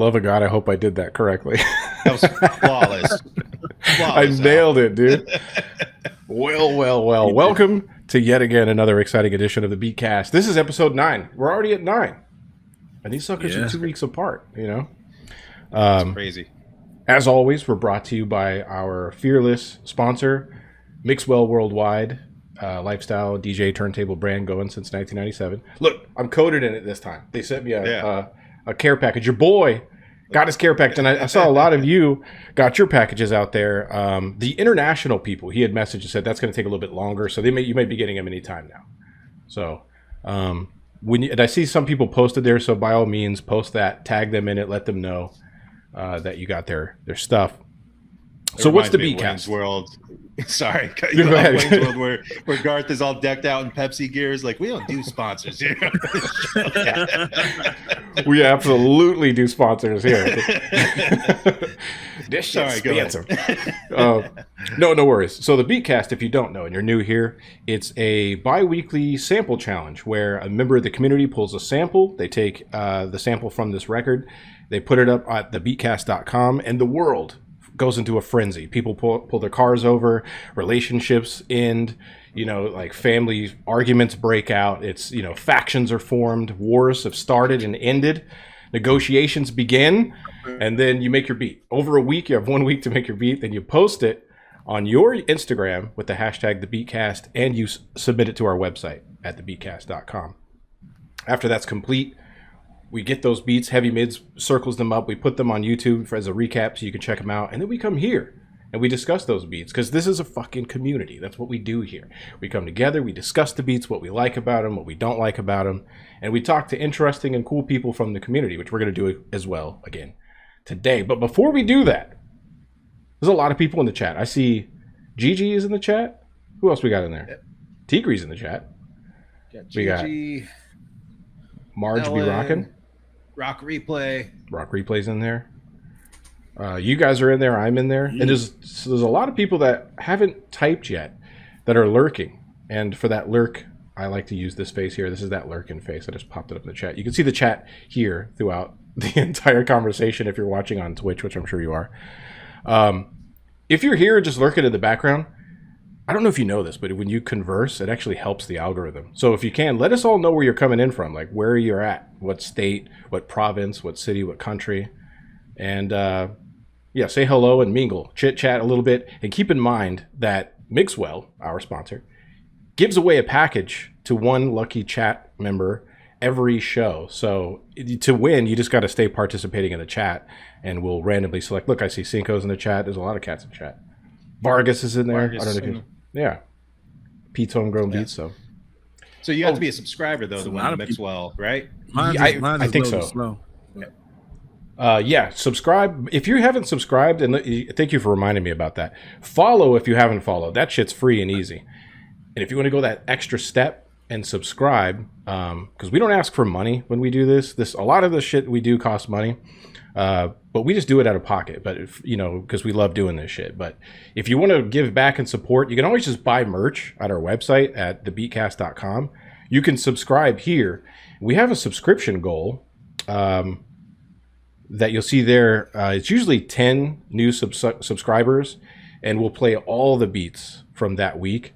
love of God, I hope I did that correctly. That was flawless. I nailed it, dude. Well. Welcome to yet again another exciting edition of the Beatcast. This is episode 9. We're already at 9. And these suckers are 2 weeks apart, you know? That's crazy. As always, we're brought to you by our fearless sponsor, Mixwell Worldwide, lifestyle DJ turntable brand going since 1997. Look, I'm coded in it this time. They sent me a care package. Your boy got his care package, and I saw a lot of you got your packages out there. The international people, he had messaged and said that's going to take a little bit longer, so you may be getting them anytime now. So and I see some people posted there, so by all means, post that, tag them in it, let them know that you got their stuff. So what's the Beatcast? World. Sorry, you go ahead. Wayne's World where Garth is all decked out in Pepsi gears. Like, we don't do sponsors here. We absolutely do sponsors here. This shit's expensive. No worries. So the Beatcast, if you don't know and you're new here, it's a bi-weekly sample challenge where a member of the community pulls a sample. They take the sample from this record, they put it up at thebeatcast.com, and the world goes into a frenzy. People pull their cars over, relationships end, like family arguments break out. It's, factions are formed, wars have started and ended, negotiations begin, and then you make your beat. Over a week, you have 1 week to make your beat, then you post it on your Instagram with the hashtag TheBeatcast, and you submit it to our website at thebeatcast.com. After that's complete, we get those beats, Heavy Mids circles them up. We put them on YouTube as a recap so you can check them out. And then we come here and we discuss those beats because this is a fucking community. That's what we do here. We come together, we discuss the beats, what we like about them, what we don't like about them. And we talk to interesting and cool people from the community, which we're going to do as well again today. But before we do that, there's a lot of people in the chat. I see Gigi is in the chat. Who else we got in there? Tigri's in the chat. We got Marge Ellen, be rocking. Rock Replay's in there. You guys are in there. I'm in there. And there's a lot of people that haven't typed yet that are lurking. And for that lurk, I like to use this face here. This is that lurking face. I just popped it up in the chat. You can see the chat here throughout the entire conversation if you're watching on Twitch, which I'm sure you are. If you're here just lurking in the background, I don't know if you know this, but when you converse, it actually helps the algorithm. So if you can, let us all know where you're coming in from, like where you're at, what state, what province, what city, what country. And say hello and mingle, chit-chat a little bit. And keep in mind that Mixwell, our sponsor, gives away a package to one lucky chat member every show. So to win, you just got to stay participating in the chat, and we'll randomly select. Look, I see Cinco's in the chat. There's a lot of cats in the chat. Vargas is in there. I don't know if you... Yeah. Pete's Homegrown Beats, so you have to be a subscriber, though, to win Mixwell, right? I think so. Slow. Subscribe. If you haven't subscribed, and thank you for reminding me about that. Follow if you haven't followed. That shit's free and easy. And if you want to go that extra step and subscribe, because we don't ask for money when we do this. A lot of the shit we do costs money. But we just do it out of pocket, but because we love doing this shit. But if you want to give back and support, you can always just buy merch at our website at thebeatcast.com. You can subscribe here. We have a subscription goal that you'll see there. It's usually 10 new subscribers, and we'll play all the beats from that week.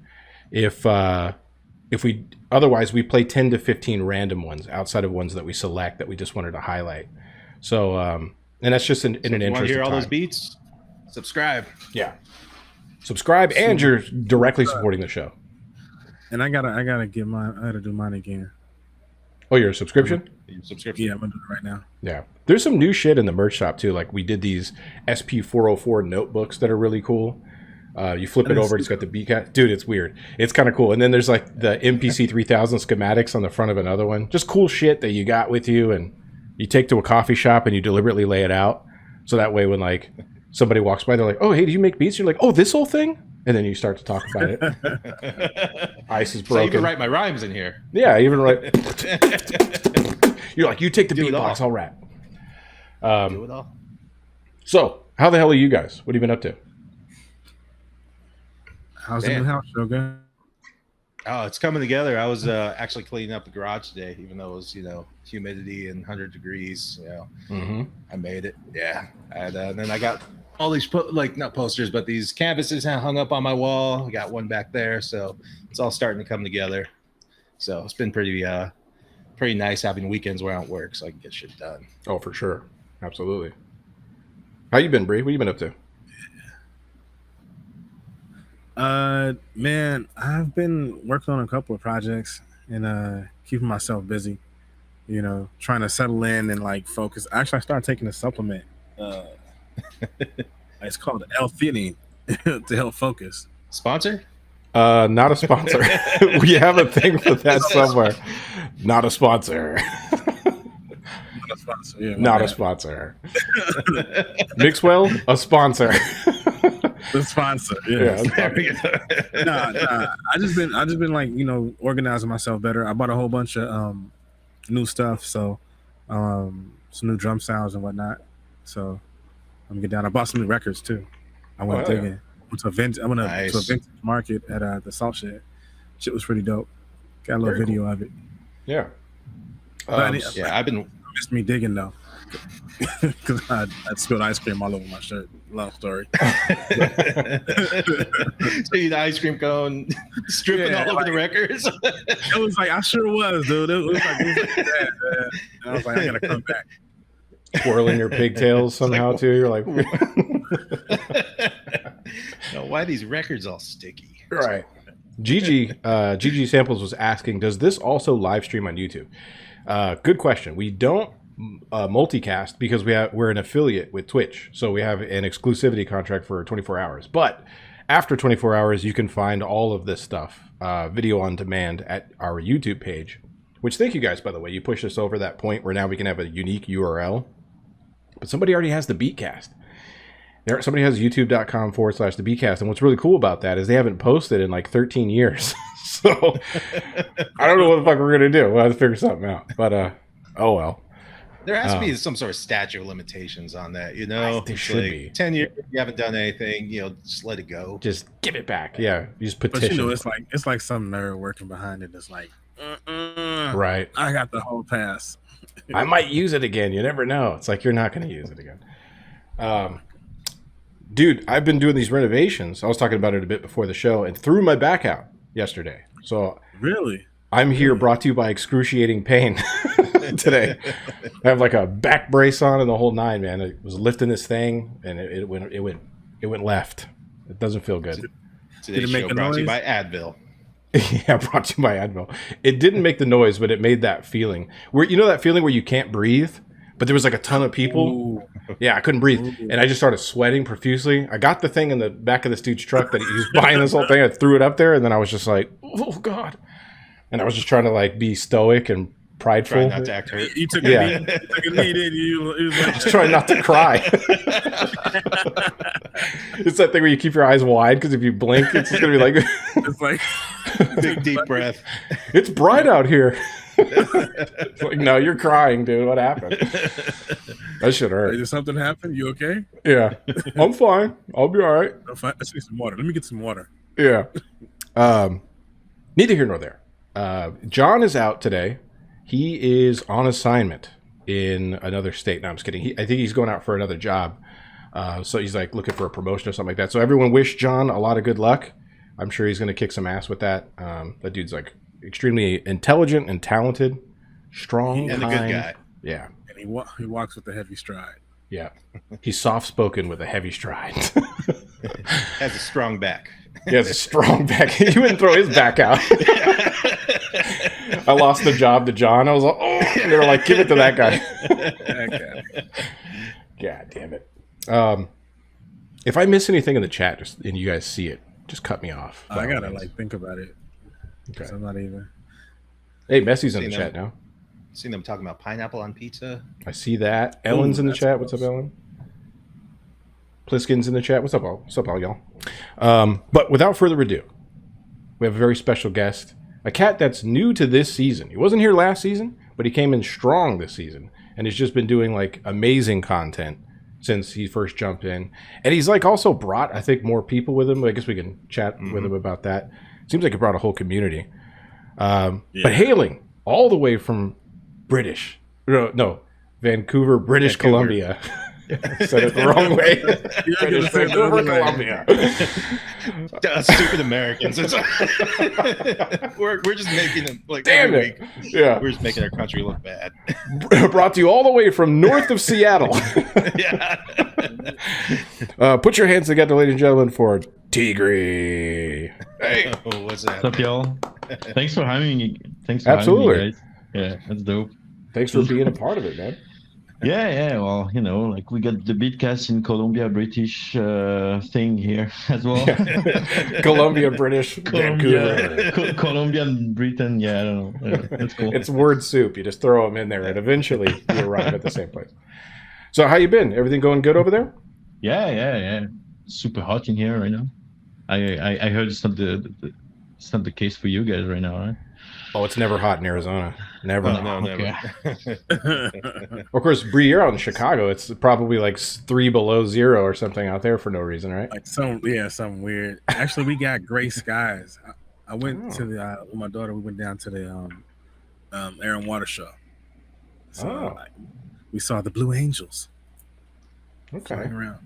Otherwise, we play 10 to 15 random ones outside of ones that we select that we just wanted to highlight. So, and that's just in an interest. Want to hear all those beats? Subscribe. Yeah, subscribe, and you're directly supporting the show. And I gotta get mine. I gotta do mine again. Oh, your subscription? Yeah, I'm gonna do it right now. Yeah, there's some new shit in the merch shop too. Like we did these SP404 notebooks that are really cool. You flip it over, it's got the Beatcast. Dude, it's weird. It's kind of cool. And then there's like the MPC 3000 schematics on the front of another one. Just cool shit that you got with you, and you take to a coffee shop and you deliberately lay it out. So that way when like somebody walks by, they're like, oh, hey, do you make beats? You're like, oh, this whole thing? And then you start to talk about it. Ice is broken. So you can write my rhymes in here. Yeah, even write. You're like, you take the beatbox, I'll rap. Do it all. So, how the hell are you guys? What have you been up to? How's the new house show going? Oh, it's coming together. I was actually cleaning up the garage today, even though it was, humidity and 100 degrees. Mm-hmm. I made it. Yeah. And then I got all these, not posters, but these canvases hung up on my wall. I got one back there. So it's all starting to come together. So it's been pretty nice having weekends where I don't work so I can get shit done. Oh, for sure. Absolutely. How you been, Bree? What you been up to? Man, I've been working on a couple of projects and keeping myself busy, trying to settle in and like focus. Actually, I started taking a supplement. It's called L-theanine to help focus. Sponsor? Not a sponsor. We have a thing for that somewhere. Not a sponsor. Not a sponsor. Yeah, Not a sponsor. Mixwell, a sponsor. The sponsor. Yeah. Nah. I just been like, organizing myself better. I bought a whole bunch of new stuff, so some new drum sounds and whatnot. So I'm gonna get down. I bought some new records too. I went digging. Yeah. I went to a vintage market at the Salt Shed. Shit was pretty dope. Got a little Very video cool. of it. Yeah. I've been Missed me digging though, because I spilled ice cream all over my shirt. Long story. So you the ice cream cone stripping all over the records. It was like, I sure was, dude. It was like that, man. And I was like, I gotta come back. Twirling your pigtails somehow too. You're like, why are these records all sticky? right. Gigi Samples was asking, does this also live stream on YouTube? Good question. We don't multicast because we're an affiliate with Twitch, so we have an exclusivity contract for 24 hours. But after 24 hours, you can find all of this stuff, video on demand, at our YouTube page. Which, thank you guys, by the way. You pushed us over that point where now we can have a unique URL. But somebody already has the Beatcast. Somebody has youtube.com/the Beatcast. And what's really cool about that is they haven't posted in like 13 years. So I don't know what the fuck we're going to do. We'll have to figure something out. But, oh well. There has to be some sort of statute of limitations on that, There should be. 10 years, you haven't done anything, just let it go. Just give it back. Yeah. You just But petition. it's like some nerd working behind it. It's like, Right. I got the whole pass. I might use it again. You never know. It's like you're not going to use it again. Dude, I've been doing these renovations. I was talking about it a bit before the show and threw my back out yesterday. So Really? I'm here brought to you by excruciating pain today. I have like a back brace on and the whole nine, man. I was lifting this thing and it went left. It doesn't feel good. Today's show brought to you by Advil. Yeah, brought to you by Advil. It didn't make the noise, but it made that feeling. Where that feeling where you can't breathe, but there was like a ton of people. Ooh. Yeah, I couldn't breathe, and I just started sweating profusely. I got the thing in the back of this dude's truck that he was buying this whole thing. I threw it up there, and then I was just like, "Oh God!" And I was just trying to like be stoic and prideful. Try not to act hurt. You took a knee. You took a knee, didn't you? It was like, Just trying not to cry. It's that thing where you keep your eyes wide because if you blink, it's just gonna be like, it's like Big deep breath. "It's bright out here." It's like, no, you're crying, dude. What happened? That should hurt. Did something happen? You okay? Yeah, I'm fine. I'll be all right. I need some water. Let me get some water. Yeah. Neither here nor there. John is out today. He is on assignment in another state. No, I'm just kidding. I think he's going out for another job. So he's like looking for a promotion or something like that. So everyone wish John a lot of good luck. I'm sure he's going to kick some ass with that. That dude's like extremely intelligent and talented, strong, And kind. a good guy. Yeah. And he walks with a heavy stride. Yeah. He's soft-spoken with a heavy stride. Has a strong back. He has a strong back. He wouldn't throw his back out. I lost the job to John. I was like, oh, and they were like, give it to that guy. Okay. God damn it. If I miss anything in the chat and you guys see it, just cut me off. I gotta like think about it. Okay. I'm not even. Hey, Messy's in the Seen chat them. now. Seen them talking about pineapple on pizza. I see that. Ellen's in the that's chat. What's up, gross. Ellen? Pliskin's in the chat. What's up, all? What's up, all y'all? But without further ado, we have a very special guest, a cat that's new to this season. He wasn't here last season, but he came in strong this season, and he's just been doing like amazing content since he first jumped in. And he's like also brought, I think, more people with him. I guess we can chat with him about that. Seems like it brought a whole community. But hailing all the way from Vancouver, British Columbia. Said it the wrong way. British Vancouver, Columbia. Stupid Americans. We're just making them like Damn every it. week. Yeah. We're just making our country look bad. Brought to you all the way from north of Seattle. Yeah. Put your hands together, ladies and gentlemen, for Tigre. Hey. Oh, what's that? What's up, y'all? Thanks for having me. Thanks for Absolutely. having me, guys. Yeah, that's dope. Thanks for being a part of it, man. Yeah. Well, like we got the Beatcast in Columbia, British thing here as well. Yeah. Columbia, British, Vancouver. Colombian, Britain. Yeah, I don't know. Yeah, that's cool. It's word soup. You just throw them in there, and eventually you arrive at the same place. So, how you been? Everything going good over there? Yeah. Super hot in here right now. I heard it's not the case for you guys right now, right? Oh, it's never hot in Arizona. Never. No, never. Of course, Bree, you're out in Chicago. It's probably like 3 below zero or something out there for no reason, right? Like something weird. Actually, we got gray skies. I went to the with my daughter. We went down to the air and water show. So we saw the Blue Angels. Okay. Flying around.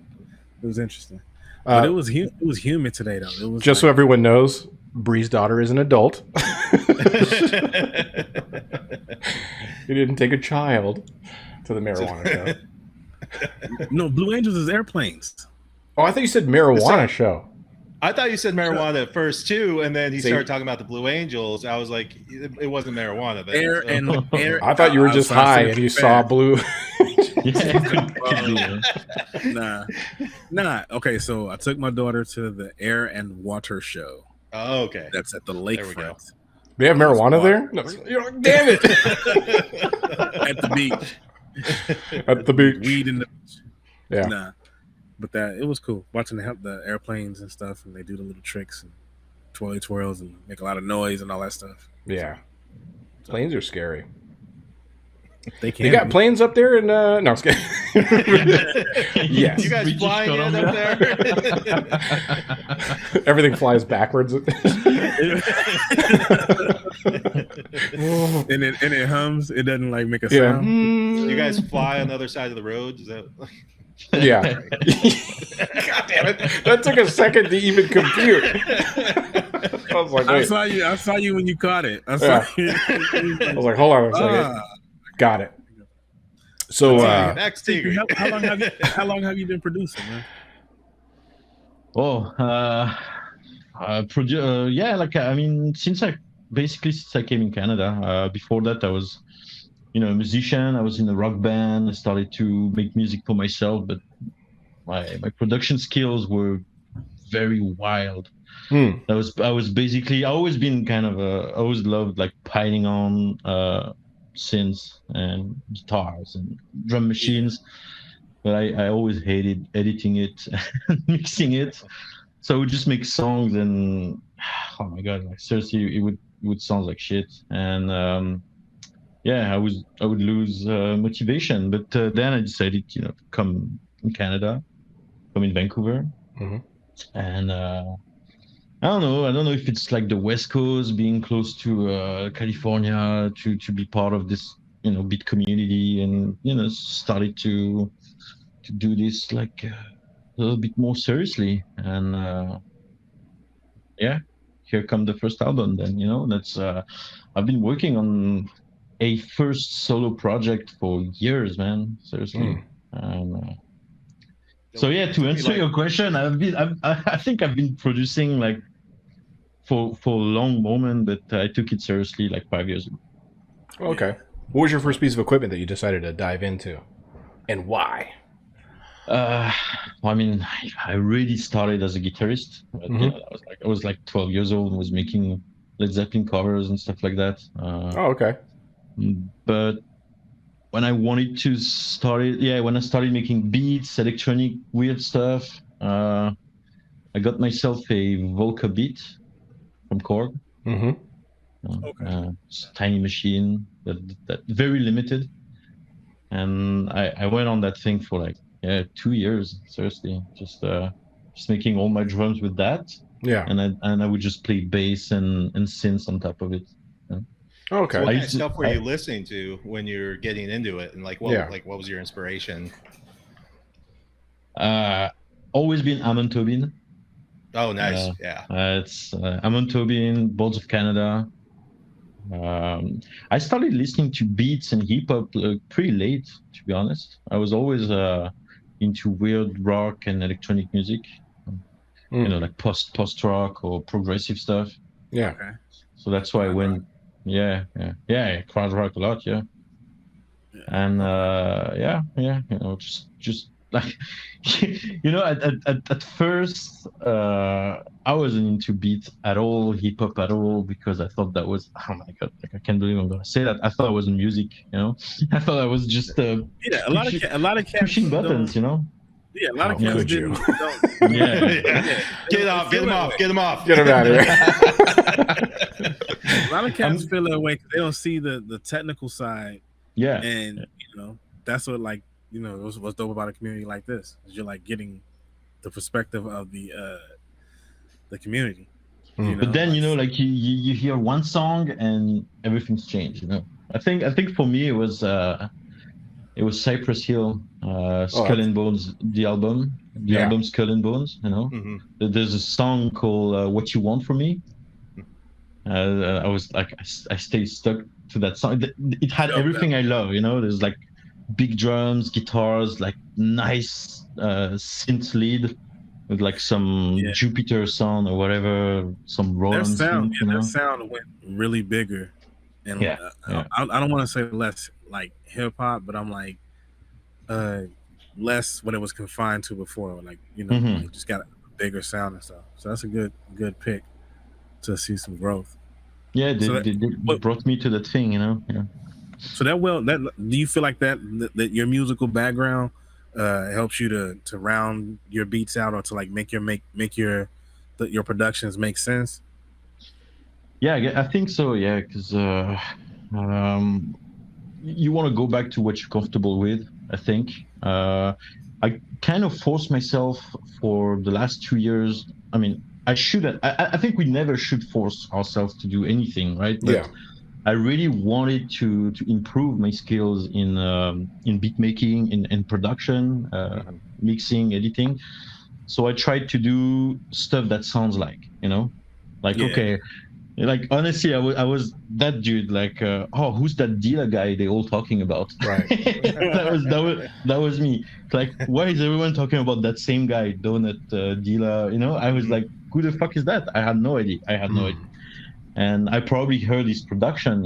It was interesting. But it was humid today, though. It was just so everyone knows, Bree's daughter is an adult. You didn't take a child to the marijuana show. No, Blue Angels is airplanes. Oh, I thought you said marijuana show. I thought you said marijuana at first too, and then he started talking about the Blue Angels. I was like, it wasn't marijuana. Then, Air. I thought you were just high and you saw blue. Nah. Okay, so I took my daughter to the air and water show. Oh, okay. That's at the lakefront. They have marijuana there? No, damn it! At the beach. At the beach. Weed in the beach. Yeah. Nah. But it was cool watching the airplanes and stuff, and they do the little tricks and twirly twirls and make a lot of noise and all that stuff. Yeah. Planes are scary. They got planes up there and no, I'm just kidding. Yes. You guys flying in up there? Everything flies backwards. And it hums. It doesn't like make a sound. You guys fly on the other side of the road? Is that? Yeah. God damn it! That took a second to even compute. I was like, wait. I saw you when you caught it. I was like, hold on a second. Got it. So, next Tigre. How long have you been producing, man? Since I came in Canada. Before that, I was, a musician. I was in a rock band. I started to make music for myself, but my production skills were very wild. I was basically, I always been I always loved like piling on synths and guitars and drum machines, but I always hated editing it and mixing it. So I would just make songs and oh my god, like seriously, it would sound like shit. And I would lose motivation. But then I decided, to come in Canada, come in Vancouver, and I don't know if it's like the West Coast, being close to California, to be part of this, beat community, and started to do this like a little bit more seriously. And here come the first album. Then that's I've been working on a first solo project for years, man. Seriously. So to answer your question, I think I've been producing like for a long moment, but I took it seriously like 5 years ago. Okay. What was your first piece of equipment that you decided to dive into, and why? I really started as a guitarist. But, I was like 12 years old and was making Led Zeppelin covers and stuff like that. Okay. But when I started making beats, electronic weird stuff, I got myself a Volca beat from Korg. It's a tiny machine that very limited, and I went on that thing for like 2 years. Seriously, just making all my drums with that. Yeah. and I would just play bass and synths on top of it. Okay. So what I kind of used to- stuff were I- you listening to when you're getting into it, and like what was your inspiration? Always been Amon Tobin. Oh, nice. Yeah. It's Amon Tobin, Boards of Canada. I started listening to beats and hip hop pretty late, to be honest. I was always into weird rock and electronic music, like post rock or progressive stuff. Yeah. Okay. So that's why I went, crowd rock a lot, yeah. And just like at first I wasn't into beat at all, hip hop at all, because I thought that was, oh my god, like I can't believe I'm gonna say that. I thought it wasn't music, I thought I was just a lot of cats pushing buttons, Yeah, a lot of cats could you? don't. Get off, get them off, get them off. Get him out of here. A lot of cats feel that way because they don't see the technical side. Yeah. And that's what what's dope about a community like this is you're like getting the perspective of the community. But then you hear one song and everything's changed. I think for me it was Cypress Hill, Skull and Bones, the album Skull and Bones. There's a song called "What You Want From Me." I was like, I stayed stuck to that song. It had everything I love. There's like big drums, guitars, like nice synth lead with like some Jupiter sound or whatever, some Roland sound. synth, Their sound went really bigger, and I don't want to say less like hip hop, but I'm like less what it was confined to before. Like like just got a bigger sound and stuff. So that's a good pick to see some growth. Yeah, they brought me to that thing, So that do you feel like that your musical background helps you to round your beats out, or to like make your productions make sense? Yeah, I think so. Yeah, because you want to go back to what you're comfortable with. I think I kind of forced myself for the last 2 years. I mean, I shouldn't. I think we never should force ourselves to do anything, right? But I really wanted to improve my skills in beat making, in production, mixing, editing. So I tried to do stuff that sounds okay. Like honestly, I was that dude. Like, who's that dealer guy they all talking about? Right. that was me. Like, why is everyone talking about that same guy, donut dealer? I was like, who the fuck is that? I had no idea. And I probably heard his production,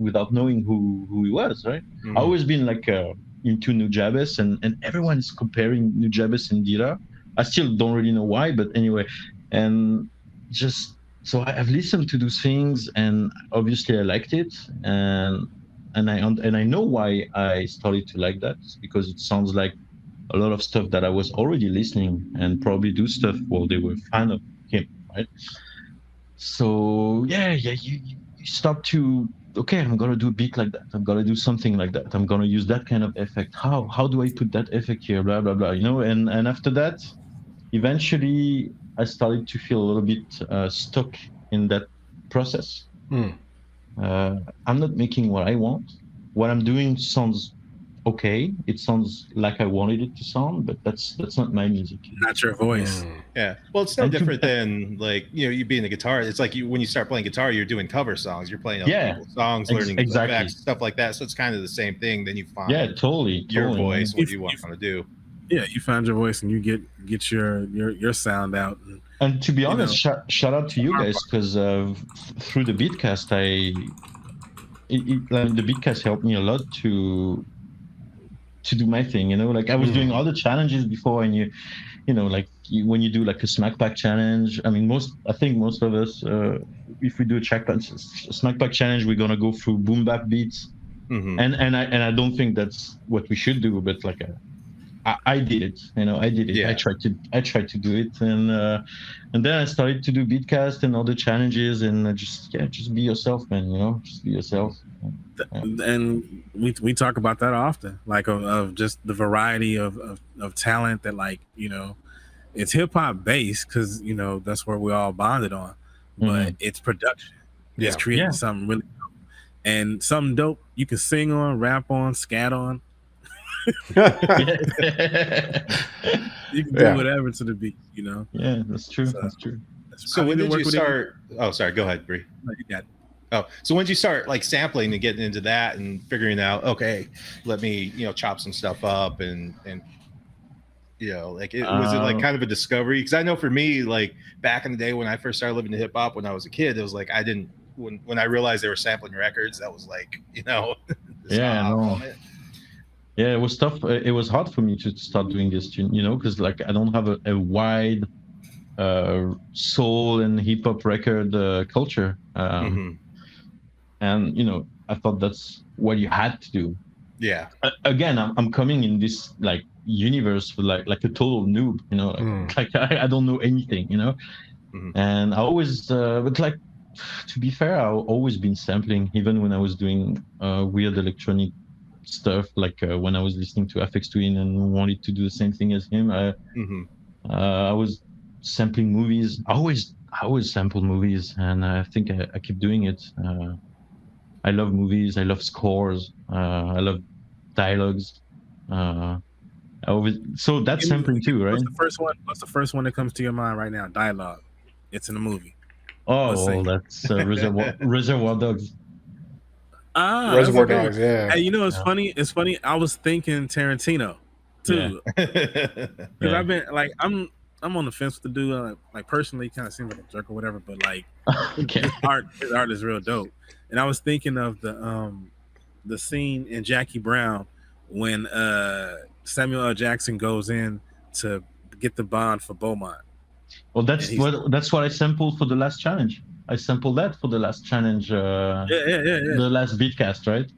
without knowing who he was. Right. I always been like into Nujabes, and everyone's comparing Nujabes and Dira. I still don't really know why, but anyway, and just. So I've listened to those things, and obviously I liked it, and I know why I started to like that. It's because it sounds like a lot of stuff that I was already listening, and probably do stuff while they were fan of him, right? So you start to, okay, I'm gonna do a beat like that. I'm gonna do something like that. I'm gonna use that kind of effect. How do I put that effect here? Blah blah blah. And after that, eventually I started to feel a little bit stuck in that process. I'm not making what I want. What I'm doing sounds okay. It sounds like I wanted it to sound, but that's not my music. Not your voice. Yeah. Well, it's no different than like, you being a guitar. It's like when you start playing guitar, you're doing cover songs. You're playing other people's songs, learning effects, stuff like that. So it's kind of the same thing. Then you find your voice, what you want to do. Yeah, you find your voice and you get your sound out. And to be honest, shout out to you guys, because through the Beatcast, the Beatcast helped me a lot to do my thing. Like I was doing all the challenges before, and when you do like a smack pack challenge. I mean, I think most of us, if we do a smack pack challenge, we're gonna go through boom bap beats, and I don't think that's what we should do, but like. I did it, I did it. Yeah. I tried to do it, and then I started to do Beatcast and other challenges, and just be yourself, man. Just be yourself. Yeah. And we talk about that often, like of just the variety of talent that, like, it's hip hop based because that's where we all bonded on, but it's production. Yeah. It's creating Yeah. something really dope. And something dope you can sing on, rap on, scat on. You can do whatever to the beat, Yeah, that's true. So- That's true. So when did you start? Oh, sorry. Go ahead, Bree. No, you got it. Oh, so when did you start like sampling and getting into that and figuring out, okay, let me chop some stuff up and like was it like kind of a discovery? Because I know for me, like back in the day when I first started listening to hip hop when I was a kid, it was like I didn't when I realized they were sampling records, that was like this Yeah, no. moment. Yeah, it was tough. It was hard for me to start doing this, because like I don't have a wide soul and hip hop record culture, and I thought that's what you had to do. Yeah. Again, I'm coming in this like universe with like a total noob, like I don't know anything, and I always, but like to be fair, I've always been sampling, even when I was doing weird electronic stuff, like when I was listening to Aphex Twin and wanted to do the same thing as him. I was sampling movies. I always sample movies, and I think I keep doing it. I love movies. I love scores. I love dialogues. So that's sampling too, right? What's the first one that comes to your mind right now? Dialogue. It's in the movie. Oh, that's Reservoir Dogs. Reservoir Dogs, yeah. Hey, it's funny. It's funny. I was thinking Tarantino too, because I've been like I'm on the fence with the dude. Like personally, kind of seems like a jerk or whatever, but like his art is real dope. And I was thinking of the scene in Jackie Brown when Samuel L. Jackson goes in to get the bond for Beaumont. Well, that's what I sampled for the last challenge. I sampled that for the last challenge. The last Beatcast, right?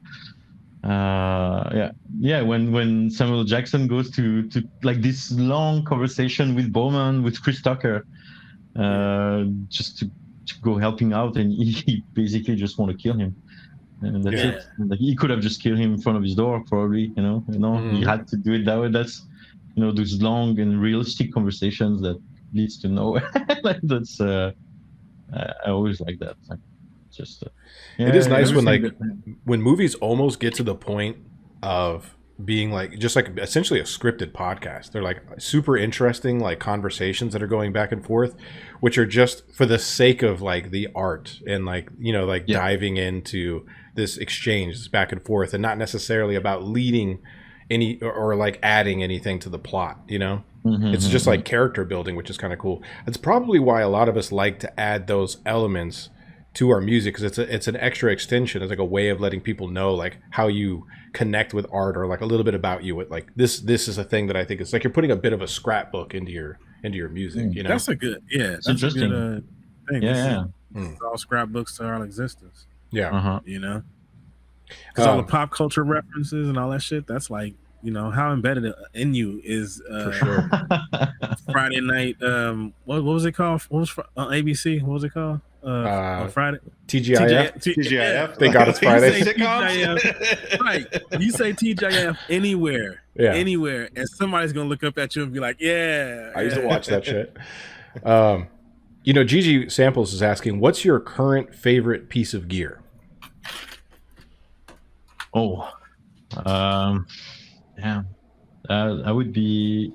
When Samuel Jackson goes to like this long conversation with Bowman, with Chris Tucker, just to go helping out, and he basically just want to kill him, and that's it. Like, he could have just killed him in front of his door, probably. He had to do it that way. That's those long and realistic conversations that leads to nowhere. Like that's I always like that. Like, just it is nice when movies almost get to the point of being like just like essentially a scripted podcast. They're like super interesting like conversations that are going back and forth, which are just for the sake of like the art and like diving into this exchange, this back and forth, and not necessarily about leading any or like adding anything to the plot. It's just like character building, which is kind of cool. That's probably why a lot of us like to add those elements to our music, because it's an extra extension. It's like a way of letting people know like how you connect with art, or like a little bit about you. With like this is a thing that I think it's like you're putting a bit of a scrapbook into your music. That's a good that's interesting. A good thing. It's all scrapbooks to our existence. Yeah, because all the pop culture references and all that shit. That's like how embedded in you is for sure. Friday night. What was it called? What was on ABC? What was it called? On Friday. TGIF. They got us Friday. TGIF, right. You say TGIF anywhere, and somebody's gonna look up at you and be like, "Yeah." I used to watch that shit. Gigi Samples is asking, "What's your current favorite piece of gear?" Oh, I would be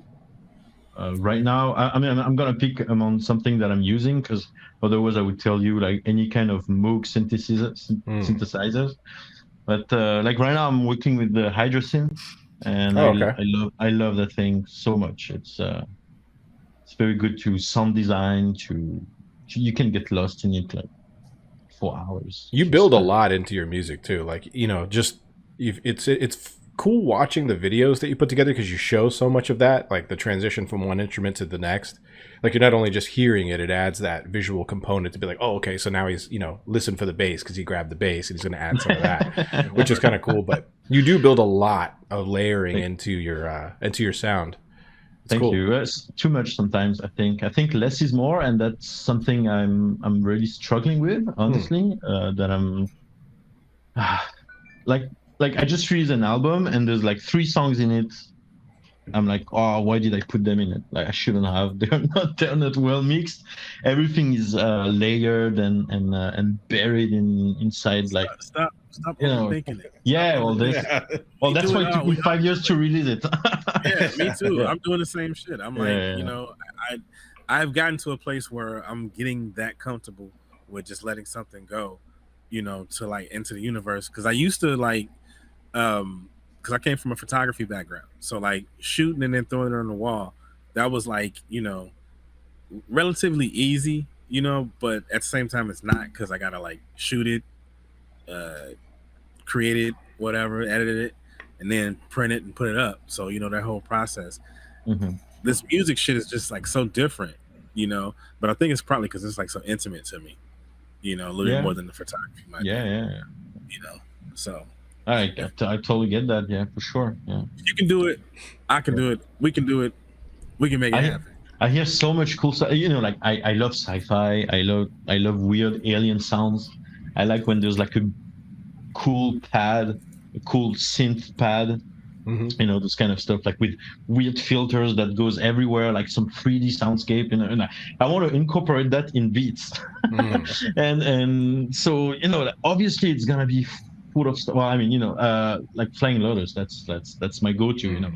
right now. I mean, I'm gonna pick among something that I'm using, because otherwise I would tell you like any kind of Moog synthesizers. But like right now I'm working with the Hydrosynth, and I love that thing so much. It's very good to sound design. You can get lost in it like for hours. You build a lot into your music too. Like it's cool watching the videos that you put together, because you show so much of that, like the transition from one instrument to the next. Like you're not only just hearing it adds that visual component to be like, oh, okay, so now he's listen for the bass, because he grabbed the bass and he's going to add some of that, which is kind of cool. But you do build a lot of layering into your sound. Thank you. It's too much sometimes. I think less is more, and that's something I'm really struggling with, honestly. That I'm like I just released an album, and there's like 3 songs in it I'm like, oh, why did I put them in it? Like I shouldn't have. They're not well mixed. Everything is layered and buried inside. Like Stop you know, overthinking it. yeah. Stop Well, overthinking this it. Yeah. well, We that's do why it it took all. me 5 years to release it. Yeah, me too. Yeah. I'm doing the same shit. I'm like, Yeah, you yeah. know, I've gotten to a place where I'm getting that comfortable with just letting something go, you know, to like into the universe. Because I used to like, because I came from a photography background, so like shooting and then throwing it on the wall, that was like, you know, relatively easy, you know, but at the same time, it's not because I gotta like shoot it, uh, create it, whatever, edit it, and then print it and put it up. So you know that whole process. Mhm. This music shit is just like so different, you know. But I think it's probably because it's like so intimate to me, you know, a little bit Yeah. more than the photography might Yeah, be, yeah, yeah. you know. So I totally get that. Yeah, for sure. Yeah. if you can do it, I can do it. We can do it. We can make it I happen. I hear so much cool stuff. You know, like I love sci-fi. I love weird alien sounds. I like when there's like a cool pad, a cool synth pad. Mhm. You know, this kind of stuff, like with weird filters that goes everywhere, like some 3D soundscape. You know, and I want to incorporate that in beats. Mm. And so you know, obviously it's gonna be full of stuff. Well, I mean, you know, like Flying Lotus. That's my go-to. You know,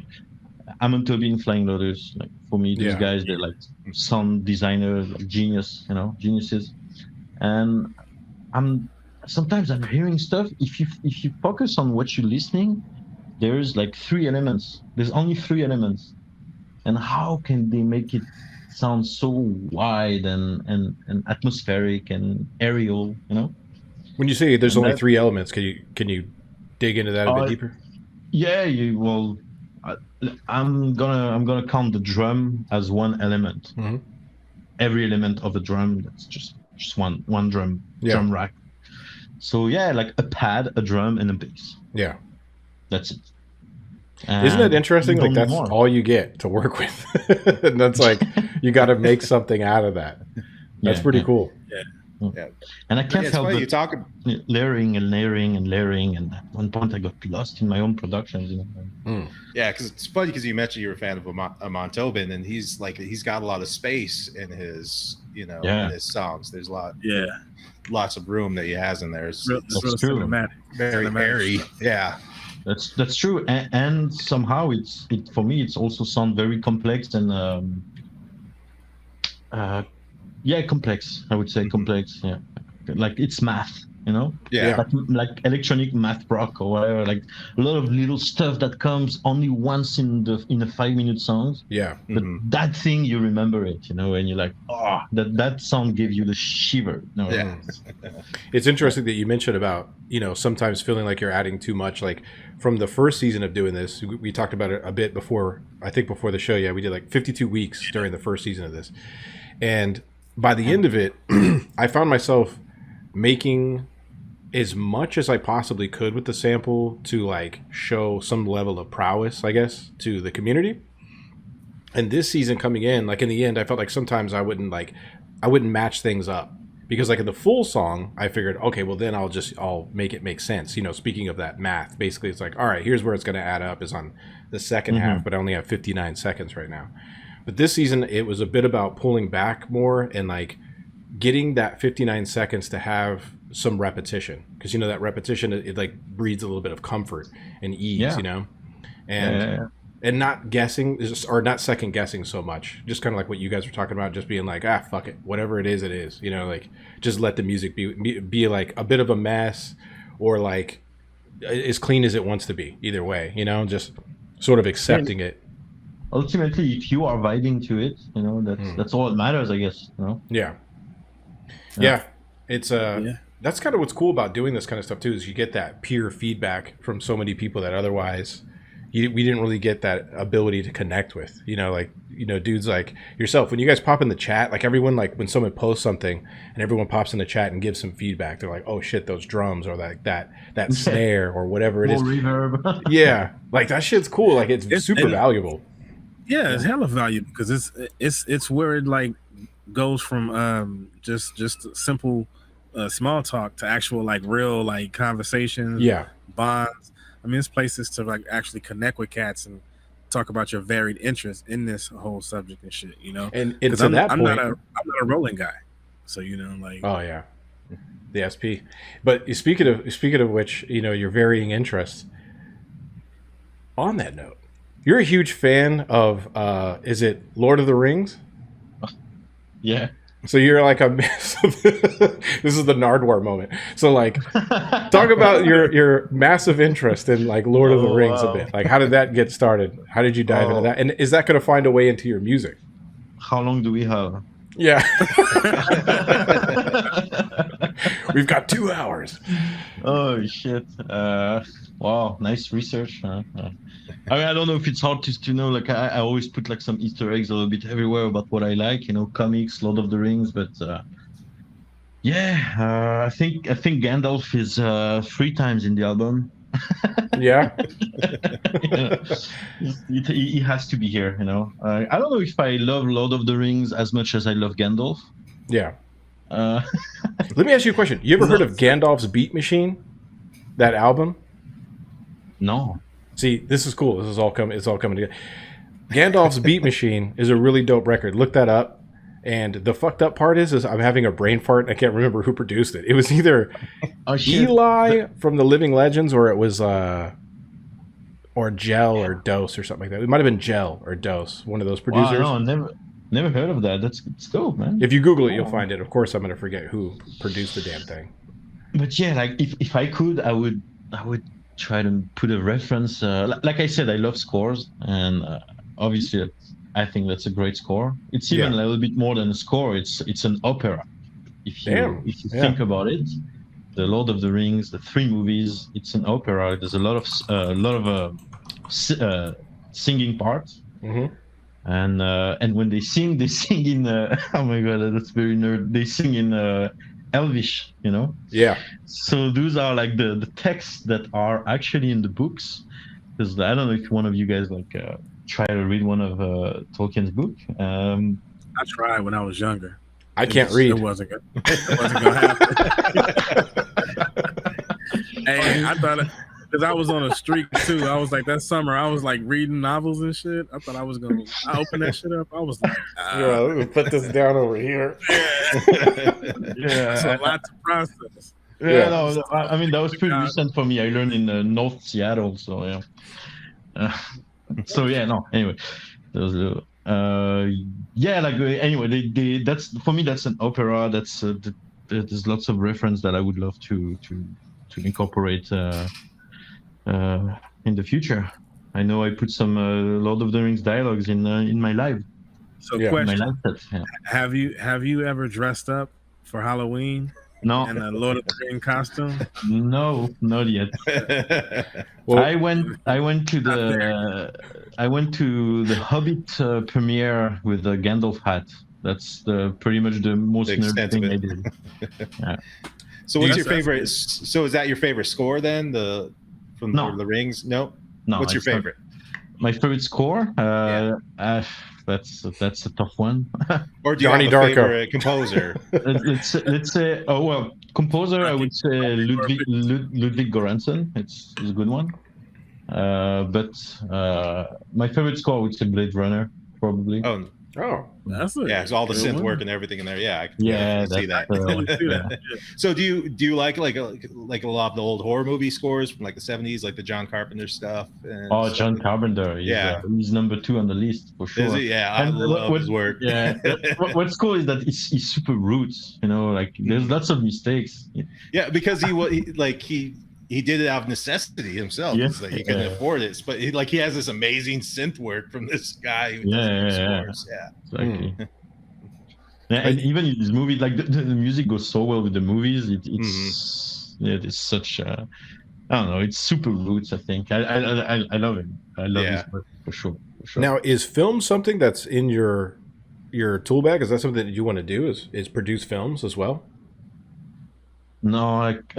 Amon Tobin, Flying Lotus. Like for me, those Yeah. guys, they're like sound designers, like geniuses. And I'm sometimes I'm hearing stuff. If you focus on what you're listening, there's like three elements. There's only three elements, and how can they make it sound so wide and atmospheric and aerial? You know, When you say there's and only that. three elements, can you dig into that a bit deeper? Yeah, you well. I, I'm gonna count the drum as one element. Mhm. Every element of a drum, that's just one Yeah. drum rack. So yeah, like a pad, a drum, and a bass. Yeah. That's it. Isn't it And interesting? you Like don't need that's more. all you get to work with, and that's like you got to make something out of that. That's Yeah, pretty yeah. cool. Yeah. And I can't It's help funny but you talk. layering and layering and layering. And at one point, I got lost in my own productions. You know. Mm. Yeah, because it's funny because you mentioned you're a fan of Amon Tobin, and he's got a lot of space in his Yeah. in his songs. There's Yeah, lots of room that he has in there. It's real true. cinematic. very cinematic airy. stuff. Yeah. That's true. And somehow it for me, it's also sound very complex and yeah, complex. I would say Mhm. complex. Yeah, like it's math. You know. Yeah. Like electronic math rock or whatever, like a lot of little stuff that comes only once in a 5-minute song, Yeah. but Mhm. that thing you remember it, you know, and you're like, oh, that song gave you the shiver. No, Yeah. It's interesting that you mentioned about sometimes feeling like you're adding too much. Like from the first season of doing this, we talked about it a bit before. I think before the show, yeah, we did like 52 weeks during the first season of this, and by the end of it, I found myself making as much as I possibly could with the sample to like show some level of prowess, I guess, to the community. And this season coming in, like in the end, I felt like sometimes I wouldn't match things up because like in the full song, I figured, okay, well then I'll make it make sense. Speaking of that math, basically it's like, all right, here's where it's going to add up is on the second half, but I only have 59 seconds right now. But this season, it was a bit about pulling back more and like getting that 59 seconds to have some repetition because that repetition it like breeds a little bit of comfort and ease, Yeah. and Yeah. and not guessing or not second guessing so much, just kind of like what you guys were talking about, just being like, fuck it, whatever it is, like just let the music be like a bit of a mess or like as clean as it wants to be, either way, just sort of accepting it. Ultimately, if you are vibing to it, that's all that matters, I guess. Yeah. Yeah. It's Yeah. that's kind of what's cool about doing this kind of stuff too, is you get that peer feedback from so many people that otherwise we didn't really get that ability to connect with, dudes like yourself. When you guys pop in the chat, like everyone, like when someone posts something and everyone pops in the chat and gives some feedback, they're like, oh shit, those drums or like that snare or whatever it More is. reverb. Yeah. Like that shit's cool. Like it's super valuable. Yeah, it's hella valuable because it's where it like goes from just simple small talk to actual like real like conversations, Yeah. bonds. I mean, it's places to like actually connect with cats and talk about your varied interest in this whole subject and shit. You know, And 'Cause to I'm that I'm point, not a rolling guy, so you know, like oh yeah, the SP. But speaking of which, you know, your varying interests. On that note, you're a huge fan of is it Lord of the Rings? Yeah. So you're like a this is the Nardwar moment. So like talk about your massive interest in like Lord of the Oh, Rings a wow. bit. Like how did that get started? How did you dive into Oh. that? And is that going to find a way into your music? How long do we have? Yeah. We've got 2 hours. Oh shit! Wow, nice research. I mean, I don't know if it's hard to know. Like, I always put like some Easter eggs a little bit everywhere about what I like. You know, comics, Lord of the Rings. But yeah, I think Gandalf is 3 times in the album. Yeah. You know, he has to be here. You know, I don't know if I love Lord of the Rings as much as I love Gandalf. Yeah. Uh, Let me ask you a question. You ever heard of Gandalf's Beat Machine? That album? no. See, this is cool. It's all coming together. Gandalf's Beat Machine is a really dope record. Look that up. And the fucked up part is I'm having a brain fart. And I can't remember who produced it. It was either Oh shit! Eli from the Living Legends, or it was or Gel or Dose or something like that. It might have been Gel or Dose, one of those Wow, producers. no, never heard of that. That's dope, man. If you Google it, you'll find it. Of course, I'm going to forget who produced the damn thing. But yeah, like if I could, I would try to put a reference. Like I said, I love scores, and obviously, I think that's a great score. It's even a little bit more than a score. It's an opera. If you think about it, the Lord of the Rings, the 3 movies, it's an opera. There's a lot of singing parts. Mm-hmm. And when they sing in oh my god, that's very nerd. They sing in Elvish, you know. Yeah. So those are like the texts that are actually in the books. Because I don't know if one of you guys like try to read one of Tolkien's book. I tried when I was younger. I can't read. It wasn't good. It wasn't gonna happen. Hey, I thought because I was on a streak too. I was like that summer. I was like reading novels and shit. I thought I was gonna. I opened that shit up. I was like, let me put this down over here. It's a lot to process. Yeah, no, I mean that was pretty recent for me. I learned in North Seattle, so yeah. So yeah, no. Anyway, there was yeah, like anyway, that's for me. That's an opera. That's there's lots of reference that I would love to incorporate in the future. I know I put some Lord of the Rings dialogues in my live. So question: my live set, Have you ever dressed up for Halloween? No. In a Lord of the Rings costume? No, not yet. Well, I went to the Hobbit premiere with the Gandalf hat. That's pretty much the most nerd thing I did. Yeah. So what's your favorite? So is that your favorite score then? From Lord of the Rings? No. What's your favorite? My favorite score? That's a tough one. Or do you have a favorite composer? let's say, composer, I would say Ludwig Göransson. It's a good one. But my favorite score, I would say Blade Runner, probably. Oh, that's it's all the synth work and everything in there. Yeah, I can see that. So do you like a lot of the old horror movie scores from like the 70s, like the John Carpenter stuff? John Carpenter. He's number 2 on the list for sure. Is he? Yeah, I love his work. Yeah, what's cool is that he's super roots. You know, like there's lots of mistakes. Yeah, because he did it out of necessity himself. Yes. Like he couldn't afford it, but he has this amazing synth work from this guy who does scores. Yeah. Exactly. Yeah, and even in this movie, like the music goes so well with the movies. It's such I don't know. It's super roots. I think I love it. I love his work for sure. Now, is film something that's in your tool bag? Is that something that you want to do? Is produce films as well? No, like.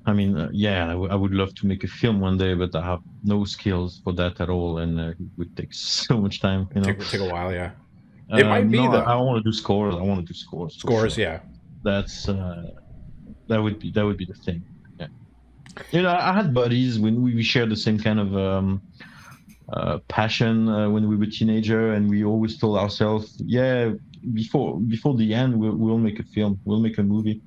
I mean, I would love to make a film one day, but I have no skills for that at all, and it would take so much time. You know, take a while. Yeah, it might be though. I want to do scores. Scores, sure. Yeah. That's that would be the thing. Yeah. You know, I had buddies when we shared the same kind of passion when we were teenager, and we always told ourselves, yeah, before the end, we'll make a film, we'll make a movie.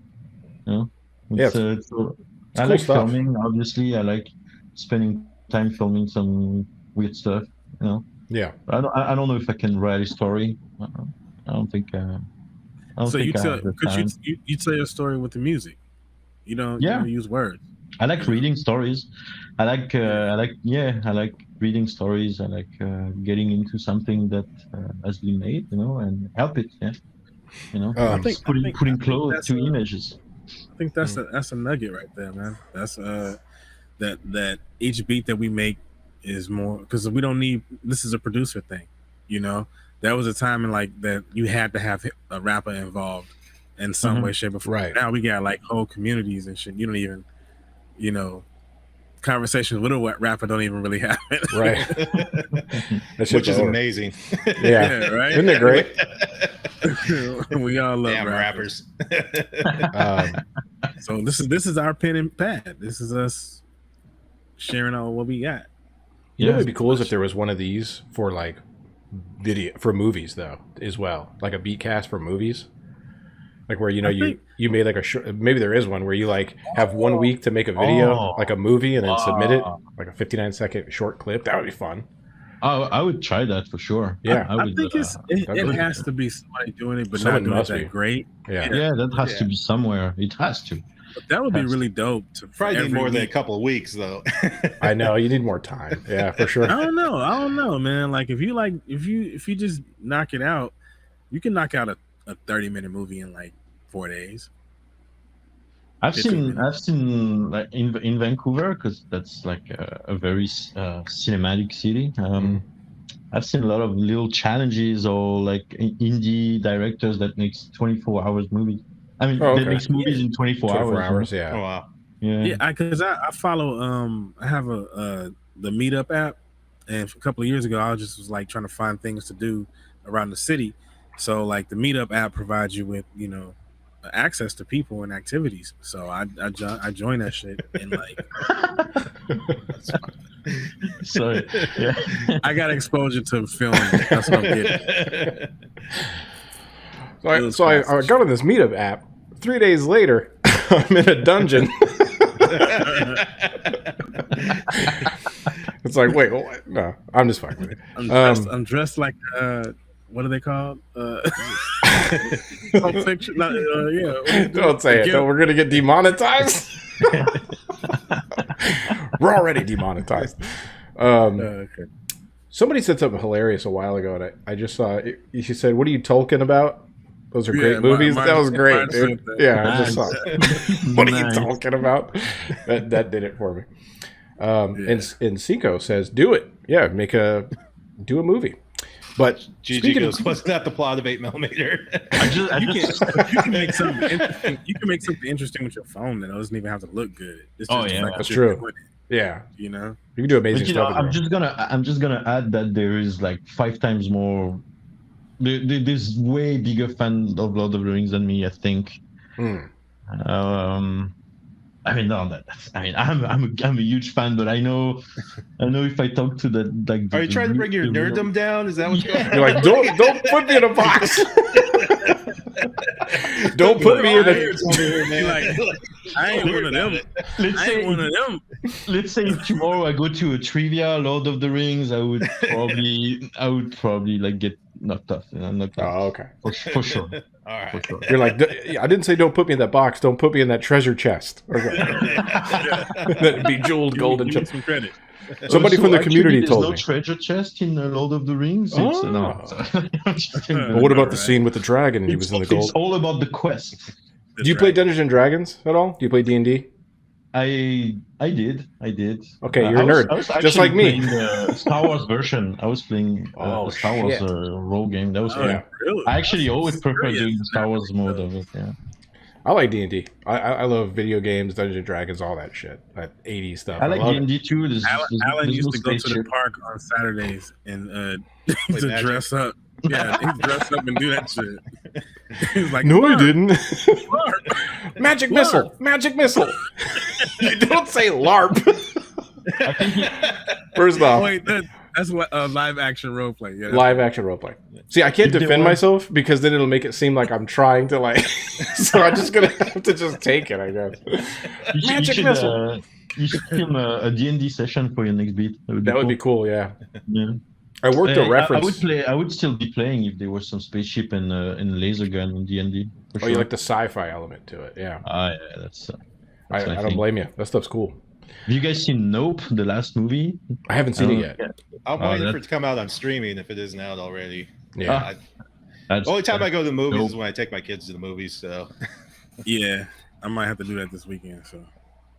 You know, Yeah, I cool like stuff. filming. Obviously, I like spending time filming some weird stuff. You know, Yeah. I don't know if I can write a story. I don't think. I don't So think I have the time. you tell your story with the music. You don't use words. I like reading stories. I like reading stories. I like getting into something that has been made, you know, and help it. Yeah, you know, putting clothes to images. I think that's a nugget right there, man. That's that each beat that we make is more, because we don't need, this is a producer thing, you know. There was a time in like that you had to have a rapper involved in some way, shape, or form. Right. Now we got like whole communities and shit. You don't even, you know, conversations with a rapper don't even really happen. Right. Which is amazing. Yeah. Right. Isn't it great? We all love Damn rappers. So this is our pen and pad. This is us sharing all what we got. You know what would be cool is if there was one of these for like video for movies though as well, like a Beatcast for movies, like where you made like a short, maybe there is one where you like have 1 week to make a video like a movie and then submit it like a 59-second short clip. That would be fun. I would try that for sure. Yeah, I think it has to be somebody doing it, but someone not doing must it be that great. Yeah, that has to be somewhere. It has to. But that would be really dope. To probably need more than a couple of weeks, though. I know you need more time. Yeah, for sure. I don't know, man. Like if you just knock it out, you can knock out a 30-minute movie in like 4 days. I've seen like in Vancouver, because that's like a very cinematic city. I've seen a lot of little challenges or like indie directors that makes 24 hours movies. I mean, that makes movies in 24 hours. Yeah. Oh, wow. Yeah, because I follow I have the Meetup app, and a couple of years ago I was like trying to find things to do around the city. So like the Meetup app provides you with, you know, access to people and activities. So I joined that shit and like so yeah. I got exposure to film. That's what I'm getting. So I got on this Meetup app. 3 days later, I'm in a dungeon. It's like, wait, what? No, I'm just fucking with it. I'm dressed like what are they called? Fiction. Yeah. Don't say it. No, we're gonna get demonetized. We're already demonetized. Okay. Somebody said something hilarious a while ago, and I just saw it. She said, "What are you talking about? Those are great movies." That was great, dude. Yeah, I just saw it. What are you talking about? That did it for me. And Seiko says, "Do it. Yeah, do a movie." But Gigi goes, "What's not the plot of 8mm?" You can make something interesting. You can make something interesting with your phone that doesn't even have to look good. It's just that's true. Yeah, you know, you can do amazing stuff. I'm just gonna add that there is like 5 times more. There's way bigger fan of Lord of the Rings than me, I think. I mean, no, I'm a huge fan, but I know if I talk to that, like, are you trying to bring your nerddom down? Is that what's going on? You're like, don't put me in a box. Don't put me in a. I ain't one of them. Let's say if tomorrow I go to a trivia Lord of the Rings, I would probably like get knocked off. Oh, okay. For sure. All right. Sure. You're like, I didn't say don't put me in that box. Don't put me in that treasure chest. That'd be jeweled golden give me some credit. Somebody from the community told me. There's no treasure chest in Lord of the Rings. Oh. No. Well, what about the scene with the dragon and he was in the gold? It's all about the quest. Do you play Dungeons and Dragons at all? Do you play D&D? I did. Okay, you're a nerd, just like me. Playing the Star Wars version. I was playing a Star Wars role game. That was fun. Really? I actually always prefer doing the Star Wars mode of it. Yeah. I like D&D. I love video games, Dungeons and Dragons, all that shit. That 80s stuff. I like D&D too. Alan used to go to the park on Saturdays and to dress up. Yeah, he'd dress up and do that shit. He was like, no, I didn't. Magic missile. Magic missile. You don't say LARP. I think First off, wait, That's a live action role play. Yeah, Live action roleplay. See, I can't If they defend want- myself because then it'll make it seem like I'm trying to like. So I'm just gonna have to just take it, I guess. You should, Magic missile. you should film a D&D session for your next beat. That would be cool. Yeah, Yeah. I worked a reference. I would still be playing if there was some spaceship and laser gun in D&D. Oh, you like the sci-fi element to it? Yeah. Yeah, that's I my don't thing. blame you. That stuff's cool. Have you guys seen Nope, the last movie? I haven't seen it yet. I'm Oh, waiting that- for it to come out on streaming if it isn't out already. Yeah. That's, Only time I go to the movies Nope. is when I take my kids to the movies. So Yeah, I might have to do that this weekend. So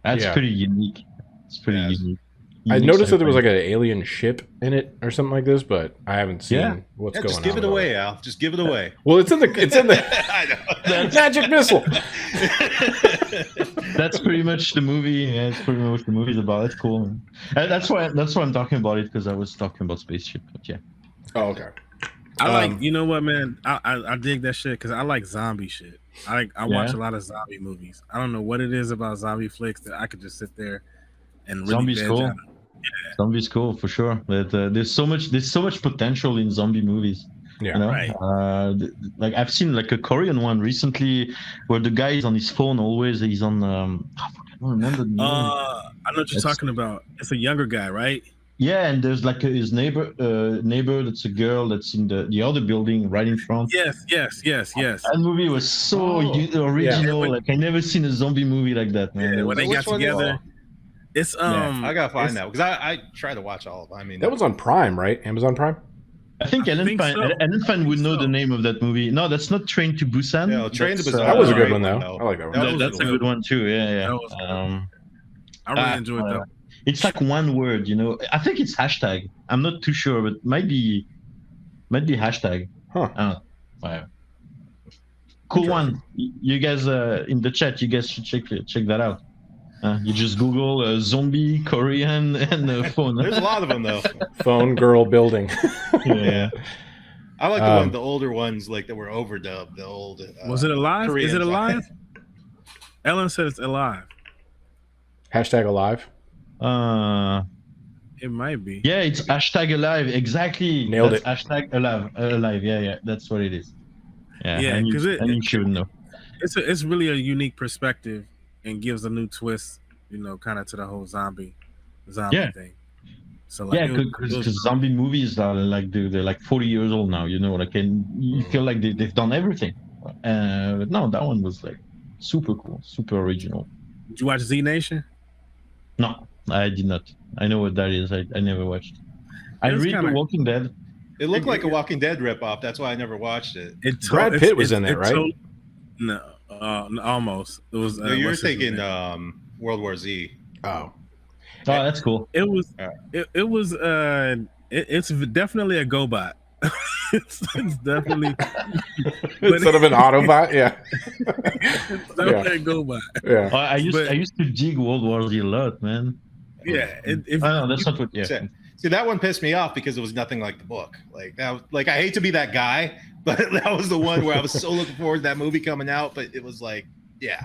That's Yeah. pretty unique. It's pretty Yes. unique. I Unique noticed that there was sci-fi. like an alien ship in it or something like this, but I haven't seen Yeah. what's yeah, going just give on. it with away, Al. Just give it away. Well, it's in the I know. magic missile. That's pretty much the movie. Yeah, it's pretty much what the movie's about. It's cool. Man. And that's why I'm talking about it, because I was talking about spaceship. But yeah. Oh, okay. I like, you know what, man? I dig that shit because I like zombie shit. I watch a lot of zombie movies. I don't know what it is about zombie flicks that I could just sit there and really Zombies veg cool. out. Zombies cool for sure. But there's so much potential in zombie movies. Yeah. You know? Right. Like I've seen like a Korean one recently where the guy is on his phone always. He's on I don't remember the name. I know what you're It's- talking about. It's a younger guy, right? Yeah, and there's like his neighbor that's a girl that's in the other building right in front. Yes. That movie was so Oh, original. yeah. Like I never seen a zombie movie like that, man. Yeah, It when was- they got Which one is together. It's I gotta find it's- that because I try to watch all of them. I mean, That was on Prime, right? Amazon Prime. I think Ellen think Fine, so. Ellen Fine would know so. the name of that movie. No, that's not Train to Busan. Yeah, Train to That's, Busan. That was a good Right one, though. though. I like that one. That was that's a good good one too. Yeah. That was good. I really Ah, enjoyed that. It's like one word, you know. I think it's hashtag. I'm not too sure, but might be hashtag. Huh. Wow. Cool one. You guys in the chat, you guys should check that out. You just Google zombie Korean and phone. There's a lot of them though. Phone girl building. Yeah. I like the older ones, like that were overdubbed. The old. Was it alive? Korean Is it song. alive? Ellen said it's alive. Hashtag alive. It might be. Yeah, it's hashtag alive. Exactly. Nailed That's hashtag alive. Yeah. That's what it is. Yeah. Yeah, and you, 'cause and you should know. It's really a unique perspective and gives a new twist, you know, kind of to the whole zombie Yeah. thing. So like, Yeah, it was- because zombie movies are like they're like 40 years old now, you know, like, and you feel like they've done everything. But no, that one was like super cool, super original. Did you watch Z Nation? No, I did not. I know what that is. I never watched. I It was read kinda- The Walking Dead. It looked like a Walking Dead ripoff. That's why I never watched it. Brad Pitt was in it, right? No, almost. It was. No, you were what's his thinking name? World War Z. Oh. Oh, that's cool. It was. Yeah. It was. It's definitely a GoBot. it's definitely. Instead of an Autobot, yeah. It's definitely a GoBot. Yeah. I But- used to dig World War Z a lot, man. Yeah. No, that's not what. Yeah. See, that one pissed me off because it was nothing like the book. Like that, like I hate to be that guy, but that was the one where I was so looking forward to that movie coming out. But it was like, yeah.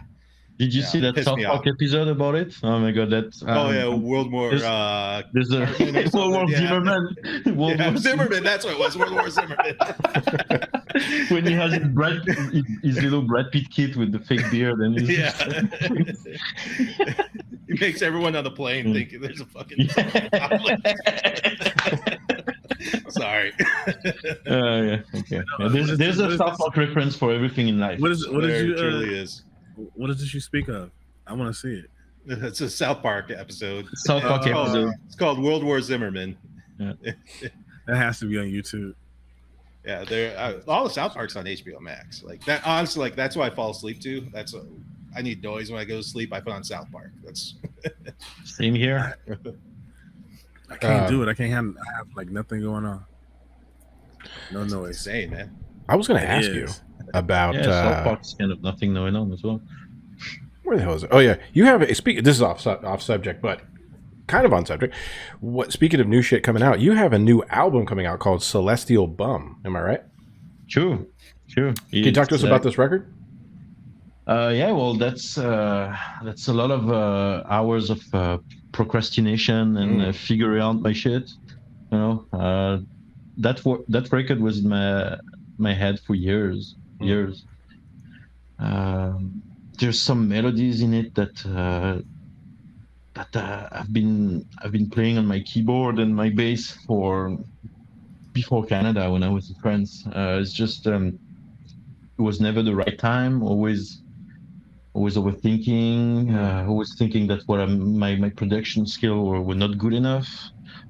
Did you Yeah, see that pissed South me Park off. episode about it? Oh my god, that. Oh yeah, World War. there's a Cartoon or World War something, yeah. Zimmerman. World Yeah, War Zimmerman. That's what it was. World War Zimmerman. when he has his little Brad Pitt kit with the fake beard and he's Yeah. He makes everyone on the plane think there's a fucking. Sorry. Yeah, okay. Yeah, there's a South Park reference for everything in life. What is? What There did it you? truly is. What did you speak of? I want to see it. It's a South Park episode. South Park Oh. episode. It's called World War Zimmerman. That has to be on YouTube. Yeah, they're all the South Park's on HBO Max. Like that, honestly, like that's what I fall asleep to. I need noise when I go to sleep. I put on South Park. That's Same here. I can't do it. I have like nothing going on. No noise. insane, man. I was going to It ask you is. about Yeah, South Park's kind of nothing going on as well. where the hell is it? Oh yeah, you have a speak. This is off subject, but kind of on subject. Speaking of new shit coming out, you have a new album coming out called Celestial Bum. Am I right? True. Can you talk to us about this record? Yeah, well, that's a lot of hours of procrastination and figuring out my shit. You know, that record was in my head for years. There's some melodies in it that I've been playing on my keyboard and my bass for before Canada when I was in France. It's just it was never the right time. Always overthinking. Always thinking that my production skill were not good enough.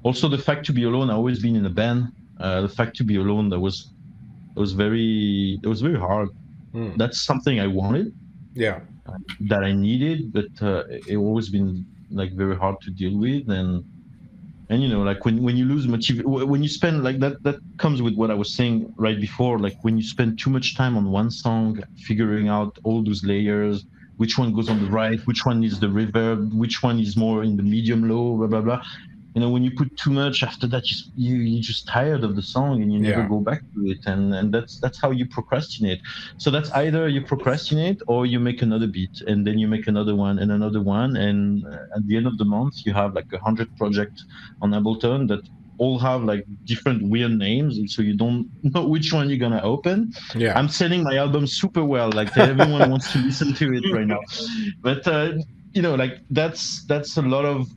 Also, the fact to be alone. I've always been in a band. The fact to be alone that was very hard. That's something I wanted. Yeah. That I needed, but it always been like very hard to deal with, and you know, like when you lose when you spend like that comes with what I was saying right before, like when you spend too much time on one song, figuring out all those layers, which one goes on the right, which one is the reverb, which one is more in the medium low, blah blah blah. You know, when you put too much, after that you're just tired of the song and you never go back to it, and that's how you procrastinate. So that's either you procrastinate or you make another beat and then you make another one and another one, and at the end of the month you have like 100 projects on Ableton that all have like different weird names, and so you don't know which one you're gonna open. Yeah. I'm selling my album super well, like everyone wants to listen to it right now, but you know, like that's a lot of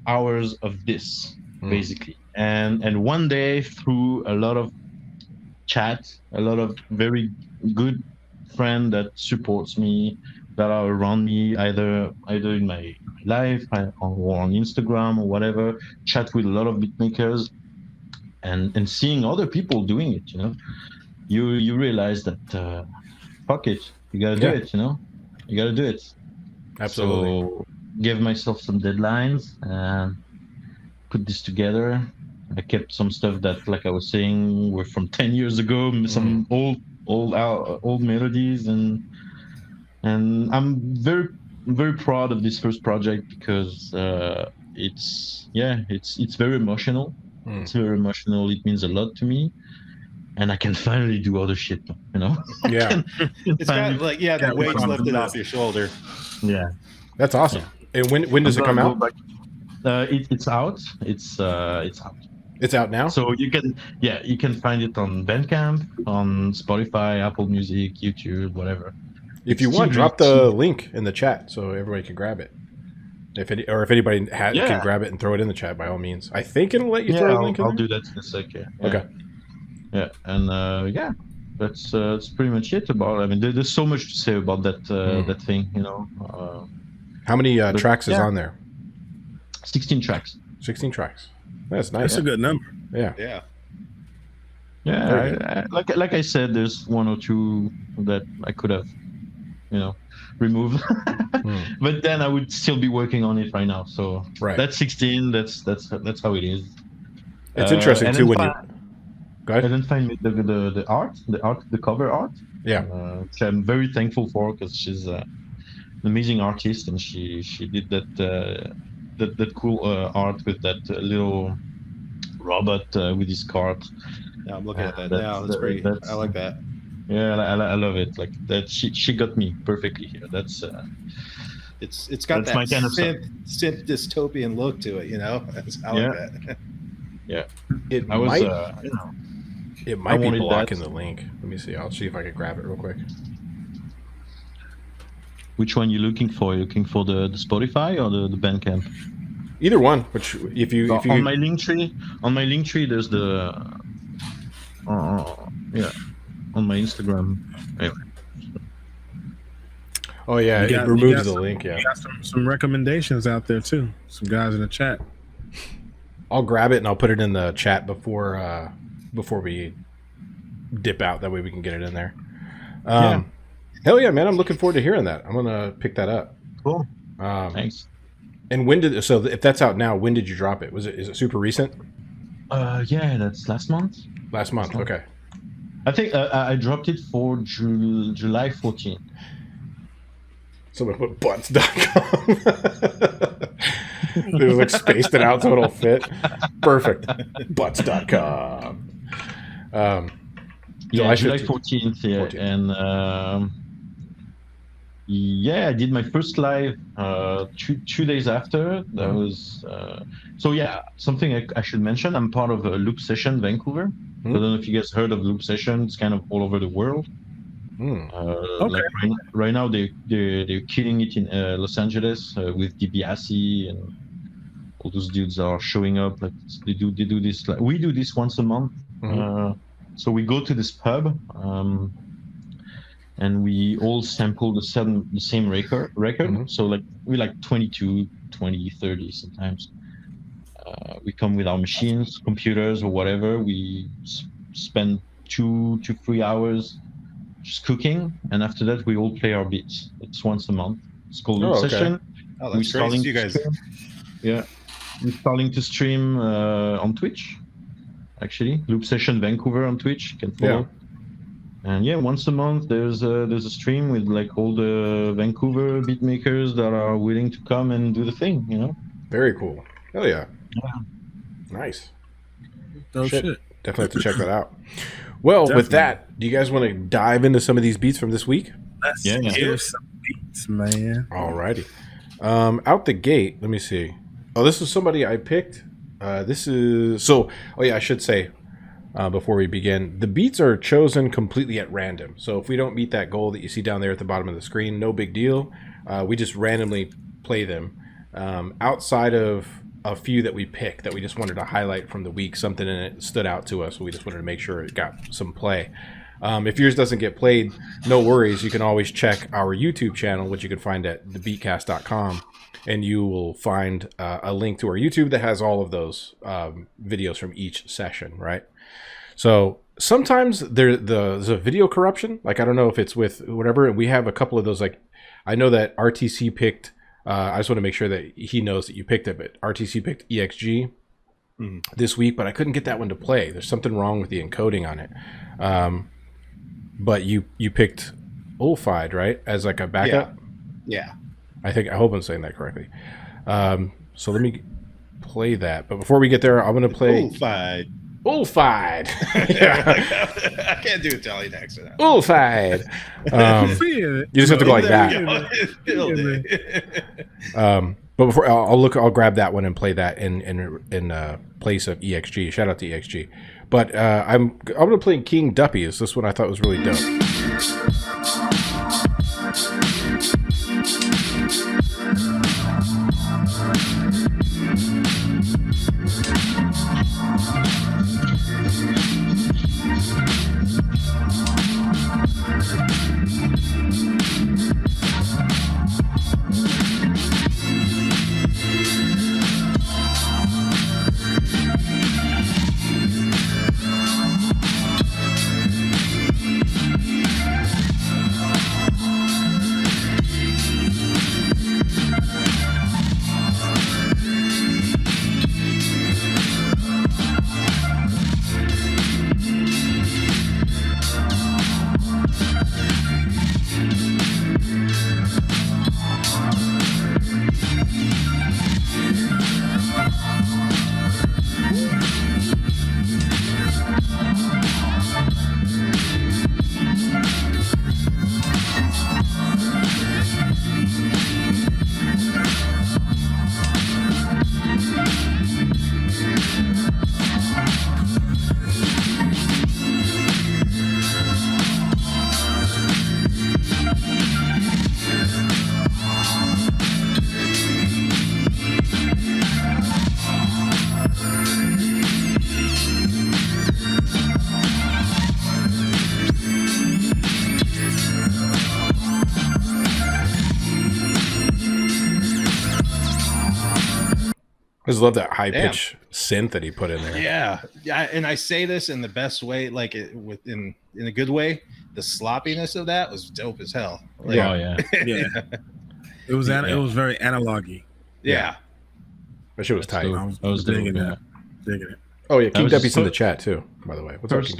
hours of this basically, and one day through a lot of chat, a lot of very good friend that supports me, that are around me, either in my life or on Instagram or whatever, chat with a lot of beatmakers, and seeing other people doing it, you know, you realize that fuck it, you gotta do it, you know, you gotta do it. Absolutely. So give myself some deadlines and put this together. I kept some stuff that, like I was saying, were from 10 years ago, some old melodies, and I'm very proud of this first project because it's very emotional. It's very emotional. It means a lot to me, and I can finally do other shit, you know. Yeah. It's got like the weight's lifted off your shoulder. Yeah, that's awesome. Yeah. And when does it come out? It's out. It's out. It's out now. So you can find it on Bandcamp, on Spotify, Apple Music, YouTube, whatever. If you want, drop the link in the chat so everybody can grab it. If anybody can grab it and throw it in the chat, by all means. I think it'll let you throw a link in there. I'll do that in a sec. Yeah. Okay. Yeah, and that's pretty much it about. I mean, there's so much to say about that thing, you know. How many tracks is on there? 16 tracks. 16 tracks. That's nice. That's a good number. Yeah. Yeah. Yeah. Like I said, there's one or two that I could have, you know, removed, but then I would still be working on it right now. So that's 16. That's how it is. It's interesting too when you. Go ahead. And then find the cover art. Yeah. Which I'm very thankful for because she's an amazing artist, and she did that cool art with that little robot with his cart. Yeah, I'm looking at that now. That's pretty. I like that. Yeah, I love it. Like that, she got me perfectly here. That's it's got that kind of synth dystopian look to it. You know, I like that. Yeah, it might be blocking the link. Let me see. I'll see if I can grab it real quick. Which one you looking for? You looking for the Spotify or the Bandcamp? Either one. Which if you on my link tree, there's the on my Instagram. Anyway. Oh yeah, it removes the link. Yeah, you got some recommendations out there too. Some guys in the chat. I'll grab it and I'll put it in the chat before we dip out. That way we can get it in there. Hell yeah, man! I'm looking forward to hearing that. I'm gonna pick that up. Cool. Thanks. And if that's out now, when did you drop it? Is it super recent? Yeah, that's last month. Last month. Okay. I think I dropped it for July 14th. Someone put butts.com. They like spaced it out so it'll fit. Perfect. Butts.com. July 14th, yeah. 14th. And Yeah, I did my first live 2 days after. That was so yeah. Something I should mention. I'm part of a Loop Session Vancouver. I don't know if you guys heard of Loop Session. It's kind of all over the world. Okay. Like right now, they're killing it in Los Angeles with DiBiase and all those dudes are showing up. Like they do this. Like we do this once a month. So we go to this pub. And we all sample the same record. So like we like 22, 20, 30 sometimes. We come with our machines, computers, or whatever. We spend 2 to 3 hours just cooking, and after that we all play our beats. It's once a month. It's called Loop Session. Oh, that's great. So you guys. Yeah, we're starting to stream on Twitch. Actually, Loop Session Vancouver on Twitch. You can follow. Yeah. And yeah, once a month there's a stream with like all the Vancouver beat makers that are willing to come and do the thing, you know. Very cool. Hell yeah. Nice. Oh shit. Definitely have to check that out. Well, with that, do you guys want to dive into some of these beats from this week? Let's hear some beats, man. Alrighty. Out the gate, let me see. Oh, this is somebody I picked. I should say, before we begin, the beats are chosen completely at random. So if we don't meet that goal that you see down there at the bottom of the screen, no big deal. We just randomly play them. Outside of a few that we picked that we just wanted to highlight from the week, something in it stood out to us. So we just wanted to make sure it got some play. If yours doesn't get played, no worries. You can always check our YouTube channel, which you can find at thebeatcast.com. And you will find a link to our YouTube that has all of those videos from each session, right? So sometimes there's a video corruption. Like, I don't know if it's with whatever. We have a couple of those. Like, I know that RTC picked, I just want to make sure that he knows that you picked it, but RTC picked EXG this week, but I couldn't get that one to play. There's something wrong with the encoding on it. But you picked Ulfied, right? As like a backup? Yeah. I hope I'm saying that correctly. So let me play that. But before we get there, I'm going to play Ulfied. I can't do Italian accent. Ulfied. You just have to go like that. But before I'll grab that one and play that in place of EXG. Shout out to EXG. But I'm going to play King Duppies. This one I thought was really dope. I just love that high pitch synth that he put in there. Yeah, and I say this in the best way, like in a good way. The sloppiness of that was dope as hell. Like, yeah. It was very analogy. Yeah. That shit was tight. I was digging it. Digging it. Oh yeah, King Deppy's in the chat too, by the way. What's first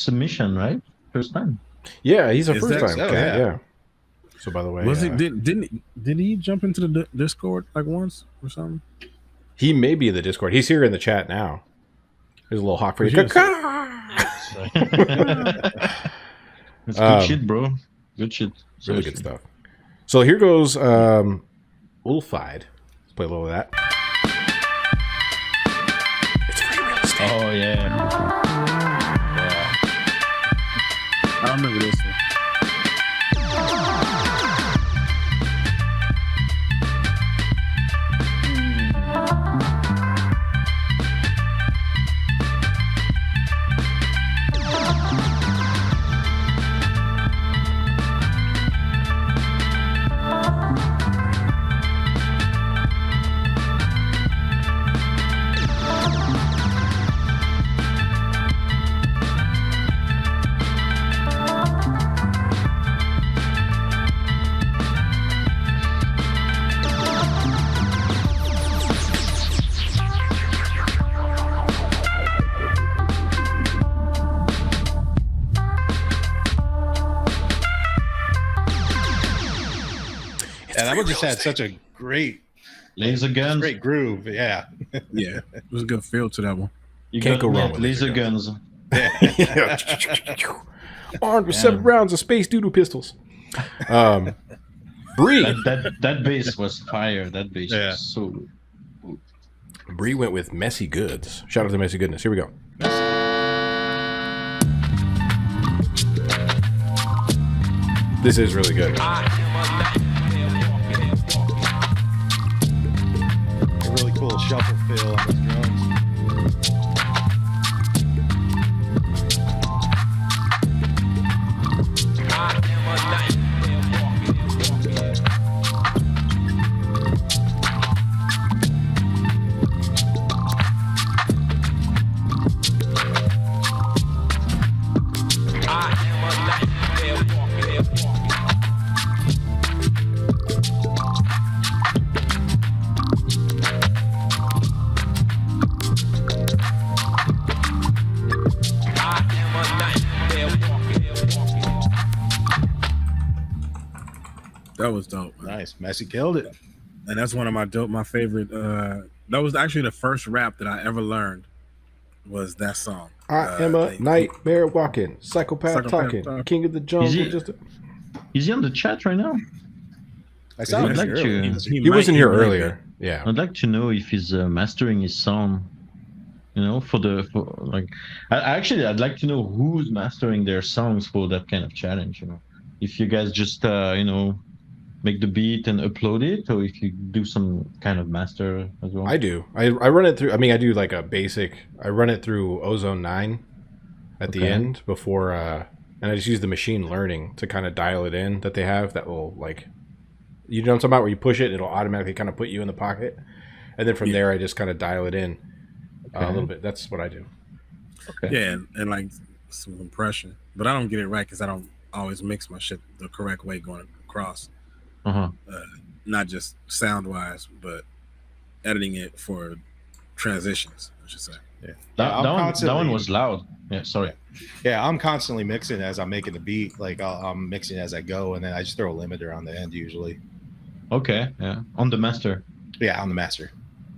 submission, right? First time. Yeah, he's a first time. So? Yeah. So by the way, did he jump into the Discord like once or something? He may be in the Discord. He's here in the chat now. There's a little hawk for you. It's good shit, bro. Good shit. Really good stuff. So here goes Ulfied. Let's play a little of that. It's free real estate. Oh yeah. I remember this one. And that one just had such a great Laser guns. great groove. Yeah. Yeah, it was a good feel to that one. You Can't got go me wrong at with laser laser guns. Armed with 7 rounds of space doodle pistols. Bree. That bass was fire. That bass Yeah. was so good. Bree went with Messy Goods. Shout out to Messy Goodness. Here we go. This is really good. A really cool shuffle feel on the drums. That was dope, man. Nice. Messi killed it. And that's one of my favorite. That was actually the first rap that I ever learned. Was that song? I am a like, nightmare walking, psychopath Psychopath talking, talking. king of the jungle. Is he- Just a... Is he on the chat right now? I saw I'd him like earlier. to- He wasn't here might be. earlier. Yeah. I'd like to know if he's mastering his sound. You know, I'd like to know who's mastering their songs for that kind of challenge. You know, if you guys just make the beat and upload it, or if you do some kind of master as well. I do. I run it through. I mean, I do like a basic. I run it through Ozone 9 at the Okay. end before, and I just use the machine learning to kind of dial it in that they have that will like, you know what I'm talking about, where you push it, it'll automatically kind of put you in the pocket, and then from Yeah. there I just kind of dial it in a Okay. little bit. That's what I do. Okay. Yeah, and like some compression, but I don't get it right because I don't always mix my shit the correct way going across. Uh-huh. Not just sound wise, but editing it for transitions, I should say. Yeah. That, I'm that one constantly- was loud. Yeah, sorry. Yeah, I'm constantly mixing as I'm making the beat. Like I'm mixing as I go, and then I just throw a limiter on the end usually. Okay, yeah. On the master. Yeah, on the master.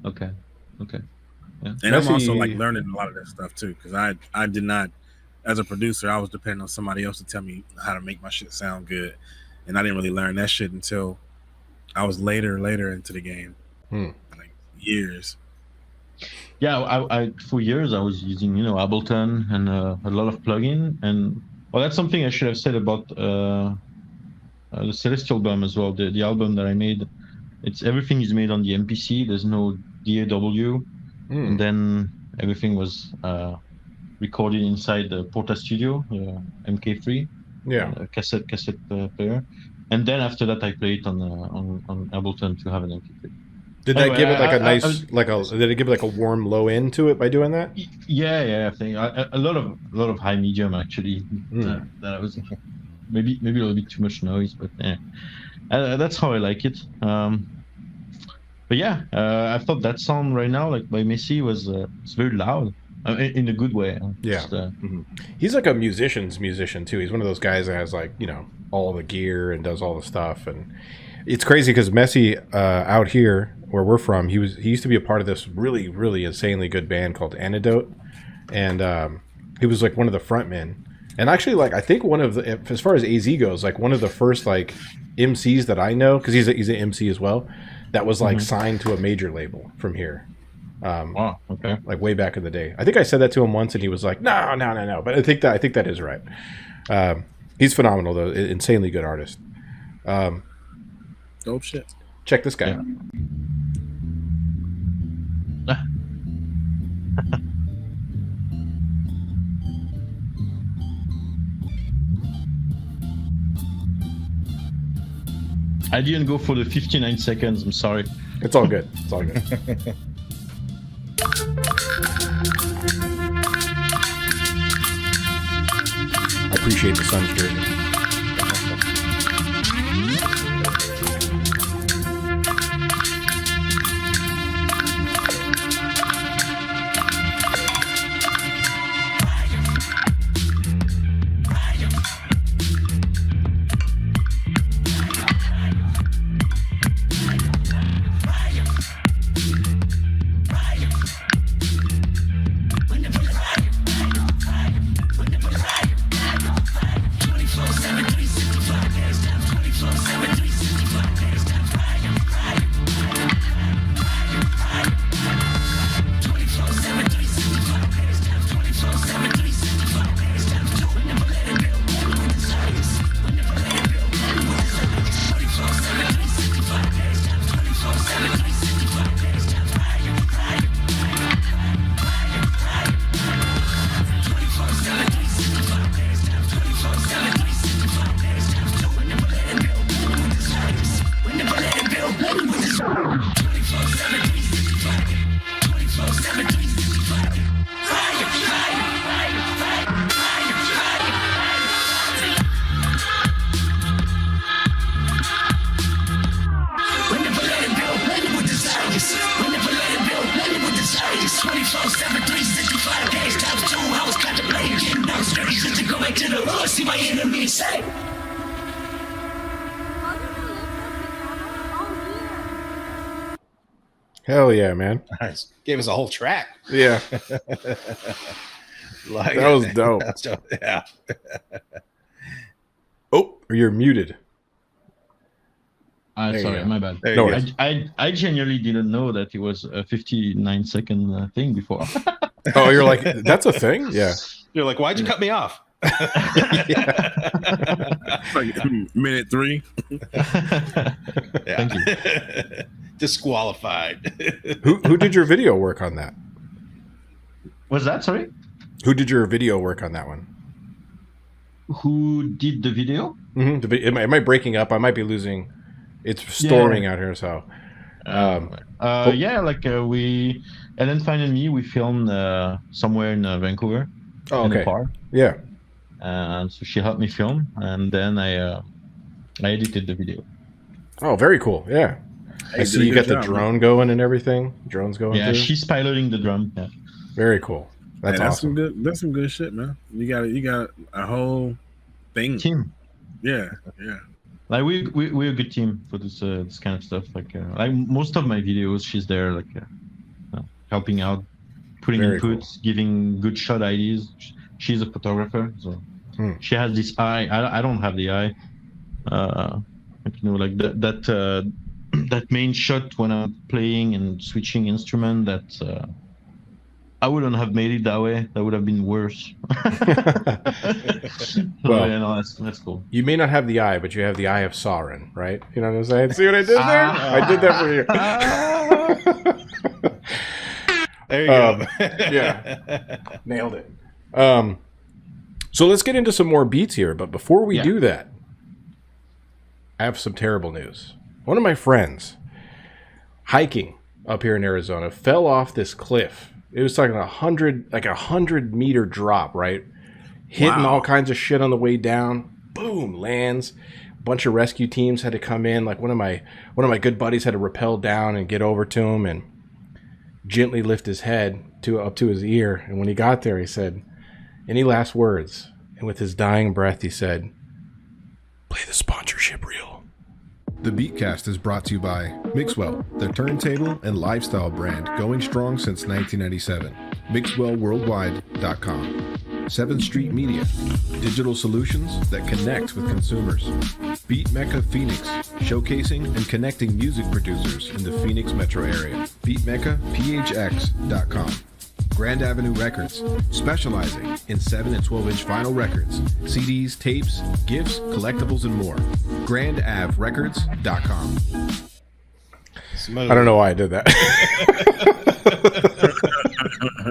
Okay. And Messi- I'm also like learning a lot of that stuff too, because I did not, as a producer, I was depending on somebody else to tell me how to make my shit sound good, and I didn't really learn that shit until I was later into the game, like years. Yeah, I for years I was using Ableton and a lot of plugin, and that's something I should have said about the Celestial album as well. The album that I made, everything is made on the MPC. There's no DAW, and then everything was recorded inside the Porta Studio, MK3, Yeah. cassette player, and then after that I play it on Ableton to have an MP3. Did that Anyway, give it like a I nice, did it give it like a warm low end to it by doing that? Yeah, I think a lot of high medium actually. That was maybe a little bit too much noise, but yeah, that's how I like it. But yeah, I thought that song right now, like by Messi, was it's very loud in a good way. Yeah. Just, He's like a musician's musician too. He's one of those guys that has like, all the gear and does all the stuff. And it's crazy because Messi out here where we're from, he used to be a part of this really, really insanely good band called Antidote. And he was like one of the front men. And actually, like I think one of the, as far as AZ goes, like one of the first like MCs that I know, because he's an MC as well, that was like signed to a major label from here. Wow. Okay. Like way back in the day. I think I said that to him once, and he was like, "No." But I think that is right. He's phenomenal though, insanely good artist. Dope shit. Check this guy. Yeah. I didn't go for the 59 seconds. I'm sorry. It's all good. It's all good. I appreciate the sun's jersey. Hell yeah, man. Nice. Gave us a whole track. Yeah. Like, That was dope. That's dope. Yeah. Oh, you're muted. There you Sorry, go. my bad. There No you worries. I genuinely didn't know that it was a 59-second thing before. Oh, you're like, that's a thing? Yeah. You're like, why'd you cut me off? It's like minute 3. Thank you. Disqualified. Who did your video work on that? Was that, sorry? Who did your video work on that one? Who did the video? Mm-hmm. Am I breaking up? I might be losing. It's storming out here, so. Yeah, like Ellen Fine and me, we filmed somewhere in Vancouver. Oh, in a okay. bar. Yeah. And so she helped me film, and then I edited the video. Oh, very cool. Yeah. Hey, I did see a you good got the job, drone going and everything. Drone's going Yeah, through. she's piloting the drum. Yeah. Very cool. That's Hey, awesome. That's some good shit, man. You got a whole thing. Team. Yeah. Like we're a good team for this kind of stuff. Like most of my videos, she's there, like helping out, putting Very inputs, giving good shot ideas. She's a photographer, so she has this eye. I don't have the eye. Like, you know, like that main shot when I'm playing and switching instrument. That I wouldn't have made it that way. That would have been worse. Well, yeah, no, that's cool. You may not have the eye, but you have the eye of Sauron, right? You know what I'm saying? See what I did there? I did that for you. There you go. Yeah. Nailed it. So let's get into some more beats here. But before we do that, I have some terrible news. One of my friends hiking up here in Arizona fell off this cliff. It was like a 100-meter drop, right? Hitting all kinds of shit on the way down. Boom, lands. Bunch of rescue teams had to come in. Like one of my good buddies had to rappel down and get over to him and gently lift his head up to his ear. And when he got there, he said, "Any last words?" And with his dying breath, he said, "Play the sponsorship reel." The Beatcast is brought to you by Mixwell, the turntable and lifestyle brand going strong since 1997. MixwellWorldwide.com. 7th Street Media, digital solutions that connect with consumers. Beat Mecca Phoenix, showcasing and connecting music producers in the Phoenix metro area. BeatMeccaPHX.com. Grand Avenue Records, specializing in 7 and 12-inch vinyl records, CDs, tapes, gifts, collectibles, and more. GrandAvRecords.com. I don't know why I did that.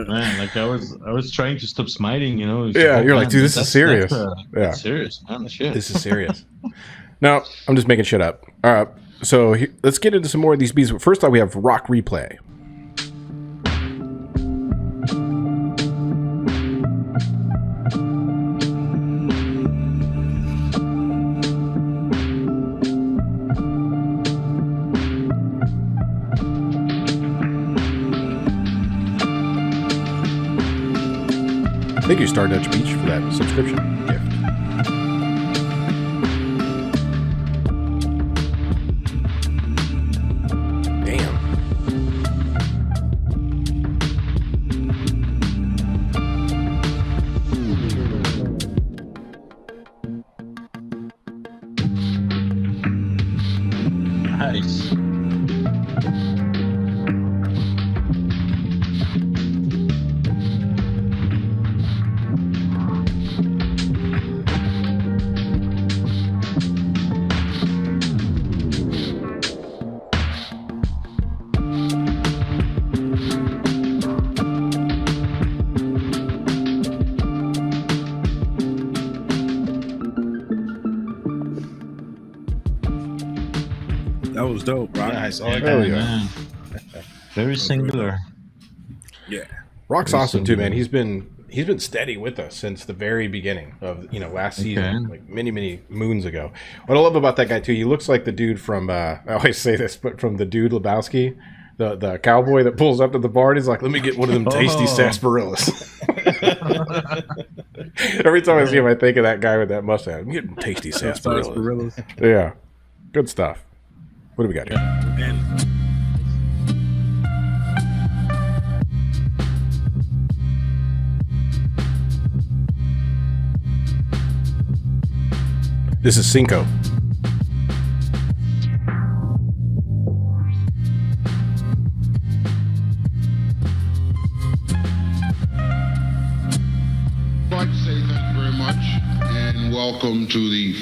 Man, like I was trying to stop smiling, you know. Yeah, you're like, dude, this is serious. That's serious, man. Shit. This is serious. No, I'm just making shit up. All right, so let's get into some more of these beats. First off, we have Rock Replay. Thank you, Star Dutch Beach, for that subscription gift. Damn. Nice. That was dope, Rock. Nice. Oh, yeah. Man. Very singular. Yeah. Rock's Very awesome too, singular. man. He's been steady with us since the very beginning of last season, like many moons ago. What I love about that guy too, he looks like the dude from I always say this, but from the Dude Lebowski, the cowboy that pulls up to the bar and he's like, "Let me get one of them tasty sarsaparillas." Every time I see him, I think of that guy with that mustache. I'm getting tasty sarsaparillas. Sarsaparillas. Yeah, good stuff. What do we got here? And This is Cinco. I'd like to say thank you very much and welcome to the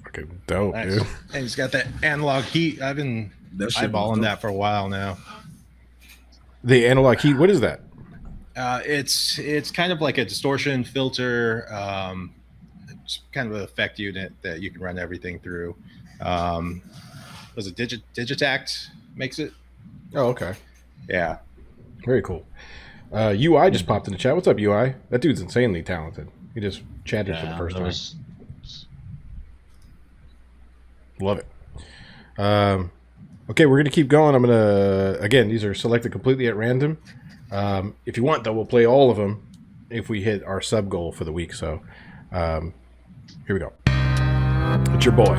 Fucking dope, Nice. dude. And he's got that analog heat. I've been that shit was eyeballing dope. that for a while now. The analog heat. What is that? It's kind of like a distortion filter. It's kind of an effect unit that you can run everything through. Was it Digitact makes it? Oh, okay. Yeah. Very cool. UI just popped in the chat. What's up, UI? That dude's insanely talented. He just chatted for the first time. Love it. Okay, we're going to keep going. I'm going to, again, these are selected completely at random. If you want, though, we'll play all of them if we hit our sub goal for the week. So here we go. It's your boy.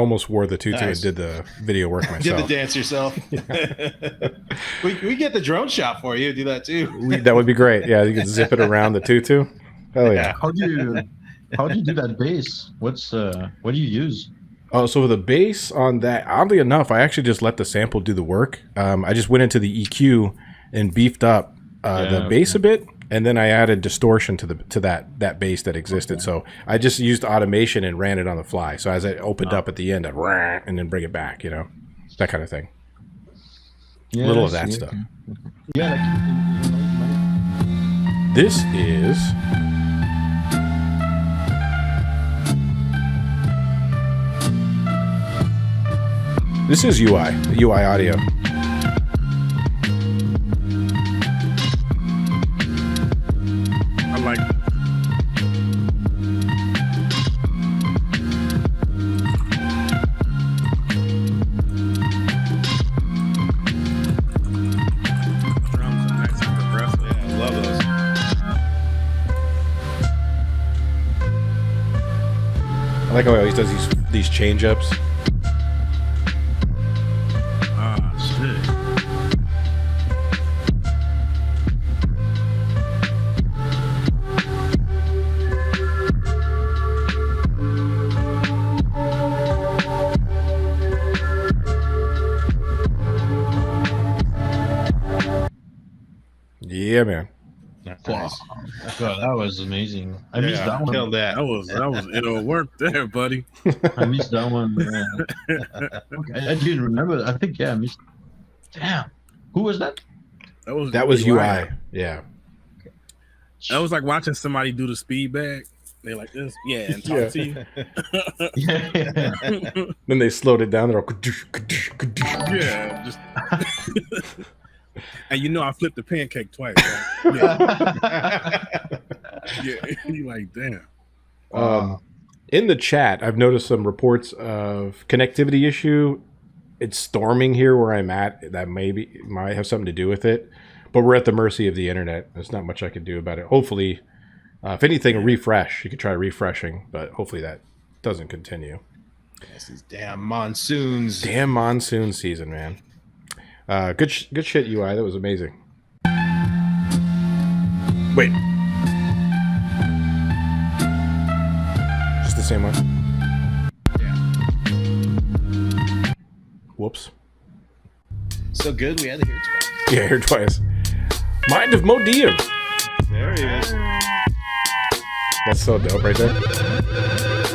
almost wore the tutu Nice. and did the video work Did myself. the dance yourself. we get the drone shot for you. Do that too. That would be great. Yeah, you could zip it around the tutu. Hell yeah. How do you do that bass? What do you use? Oh, so the bass on that, oddly enough, I actually just let the sample do the work. I just went into the EQ and beefed up the bass a bit, and then I added distortion to that bass that existed. So I just used automation and ran it on the fly. So as I opened up at the end, and then bring it back, that kind of thing. Yeah, Little of that stuff. Yeah, This is UI audio. I like it. Drums are nice and progressive. Yeah, I love those. I like how he always does these change ups. Ah, shit. Yeah, man. Nice. God, that was amazing. I missed that one. Killed that. That was it'll work there, buddy. I missed that one. Yeah. Okay, I didn't remember. I think I missed. Damn, who was that? That was UI. Yeah. That was like watching somebody do the speed bag. They're like this, yeah, and talk Yeah. to you. Yeah. Then they slowed it down. They're all Yeah, just and I flipped the pancake twice. Right? Yeah, you like damn. In the chat, I've noticed some reports of connectivity issue. It's storming here where I'm at. That might have something to do with it, but we're at the mercy of the internet. There's not much I can do about it. Hopefully, if anything, a refresh. You could try refreshing, but hopefully that doesn't continue. Yes, these damn monsoons. Damn monsoon season, man. Good shit, UI. That was amazing. Wait. Just the same one? Yeah. Whoops. So good, we had to hear it twice. Yeah, here twice. Mind of Modium. There he is. That's so dope right there.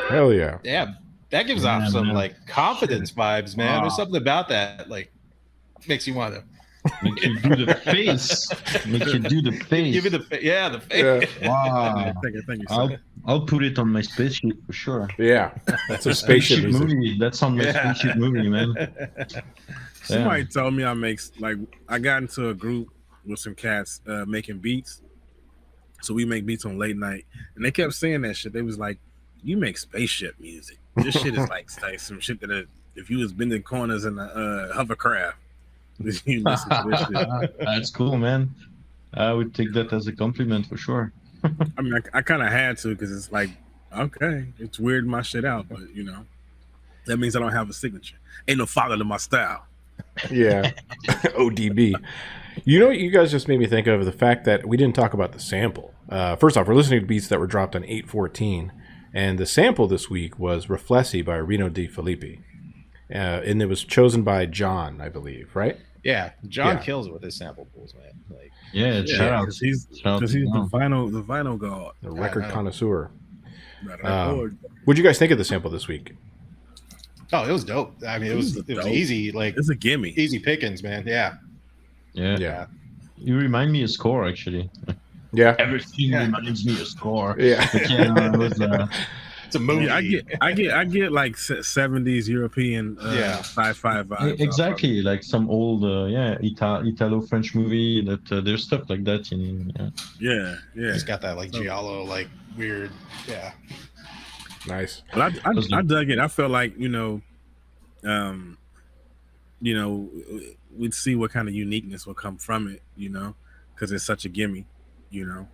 Hell yeah. Yeah, that gives off some man. like confidence vibes, man. Wow. There's something about that like makes you want to Make you do the face. Make you do the face. give you the face. Yeah, the face. Yeah. Wow. Thank you, sir. I'll put it on my spaceship for sure. Yeah. That's a spaceship music. movie. That's on my Yeah. spaceship movie, man. Somebody told me I got into a group with some cats making beats. So we make beats on late night, and they kept saying that shit. They was like, "You make spaceship music. This shit is like some shit that if you was bending corners in a hovercraft, you listen to this shit." That's cool, man. I would take that as a compliment for sure. I mean, I kind of had to because it's like, okay, it's weirding my shit out, but that means I don't have a signature. Ain't no father to my style. Yeah. ODB. You know what you guys just made me think of? The fact that we didn't talk about the sample. First off, we're listening to beats that were dropped on 8/14, and the sample this week was Reflessi by Reno Di Filippi. And it was chosen by John, I believe, right? Yeah, John Yeah. kills it with his sample pools, man. Like, Yeah, shout out. Because he's Shout out to the John. vinyl god. The record know. connoisseur. Right. What'd you guys think of the sample this week? Oh, it was dope. I mean, it was dope. easy, like It's a gimme. easy pickings, man. Yeah. Yeah. You remind me of Score, actually. Yeah. Everything reminds me of Score. Yeah. But yeah, it was, It's a movie. I get like 70s European sci-fi vibes. exactly, like some old Italo-French movie that there's stuff like that in. Yeah. It's got that like giallo, like weird. Yeah. Nice. But I dug it. I felt like we'd see what kind of uniqueness will come from it, because it's such a gimme, Mhm.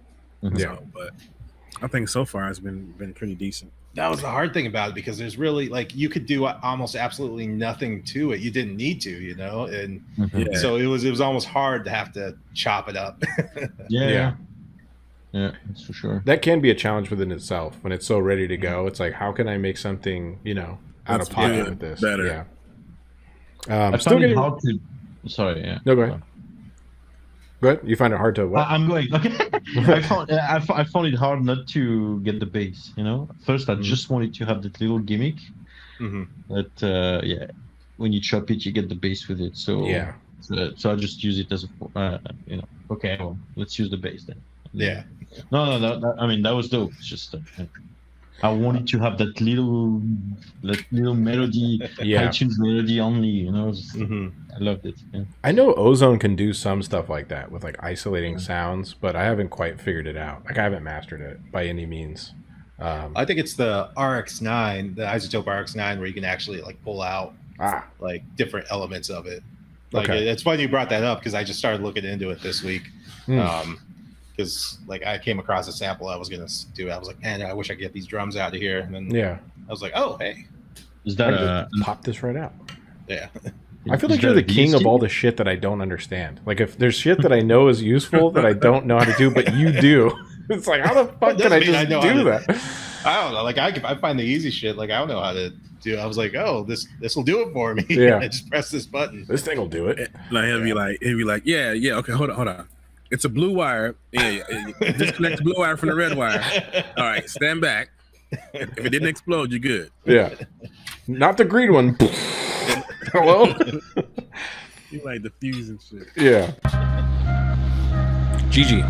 Yeah. So, but I think so far it's been pretty decent. That was the hard thing about it, because there's really like you could do almost absolutely nothing to it. You didn't need to, and Mhm. so it was almost hard to have to chop it up. Yeah, that's for sure. That can be a challenge within itself when it's so ready to go. It's like, how can I make something, out of pocket with this? Better. Yeah. I Still found it getting. hard to. Sorry, yeah. No, go ahead. Go ahead. You find it hard to what? I'm going. Okay. I found it hard not to get the bass. At first, I just wanted to have that little gimmick. But when you chop it, you get the bass with it. So Yeah. So I just use it as a Okay, well, let's use the bass then. Yeah. No. That was dope. It's just I wanted to have that little melody, Yeah. iTunes melody only. I loved it. Yeah. I know Ozone can do some stuff like that with like isolating sounds, but I haven't quite figured it out. Like I haven't mastered it by any means. I think it's the RX9, the Isotope RX9, where you can actually like pull out like different elements of it. Like it's funny you brought that up, because I just started looking into it this week. Because like I came across a sample I was gonna do. I was like, man, I wish I could get these drums out of here. And then I was like, oh, hey, Is I that just pop this right out. yeah. I feel is like you're that the a king of VST? all the shit that I don't understand. Like if there's shit that I know is useful that I don't know how to do, but you do. It's like, how the fuck can I just do that? I don't know. Like I find the easy shit. Like I don't know how to do. I was like, oh, this will do it for me. Yeah. I just press this button. This thing will do it. Like he'll be like, yeah, okay, hold on. It's a blue wire. Yeah. Disconnect the blue wire from the red wire. All right, stand back. If it didn't explode, you're good. Yeah. Not the green one. Hello? You like the fuse and shit. Yeah. GG.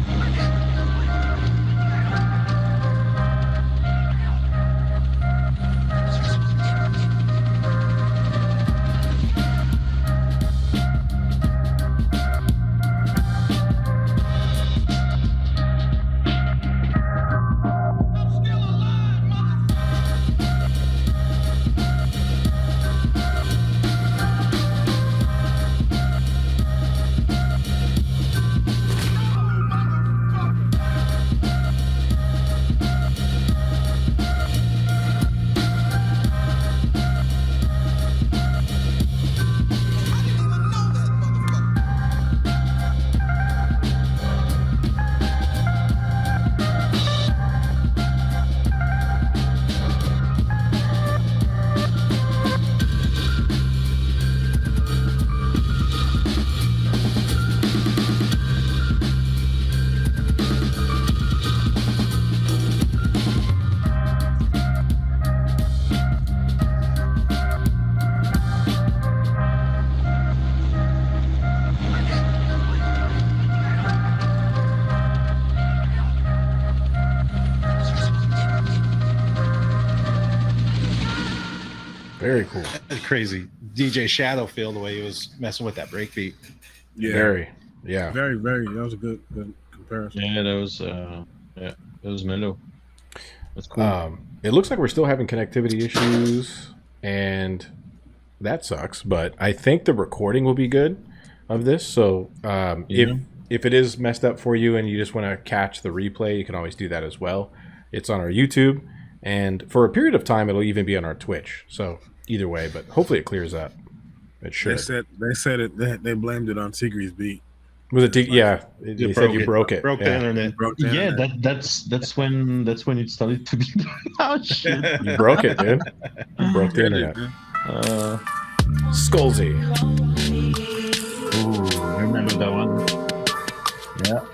Very cool. Crazy. DJ Shadowfield, the way he was messing with that breakbeat. Yeah. Very. Yeah. Very, very. That was a good comparison. Yeah, that was mellow. That's cool. It looks like we're still having connectivity issues, and that sucks. But I think the recording will be good of this. So if it is messed up for you and you just want to catch the replay, you can always do that as well. It's on our YouTube, and for a period of time, it'll even be on our Twitch. So either way, but hopefully it clears up. It should. They said it. They blamed it on Tigre's beat. Was it? Yeah, they said you broke it. Broke the internet. Broke the Yeah, internet. that's when it started to be. Oh shit! You broke it, dude. You broke the internet. Skullsy. Ooh, I remember that one. Yeah.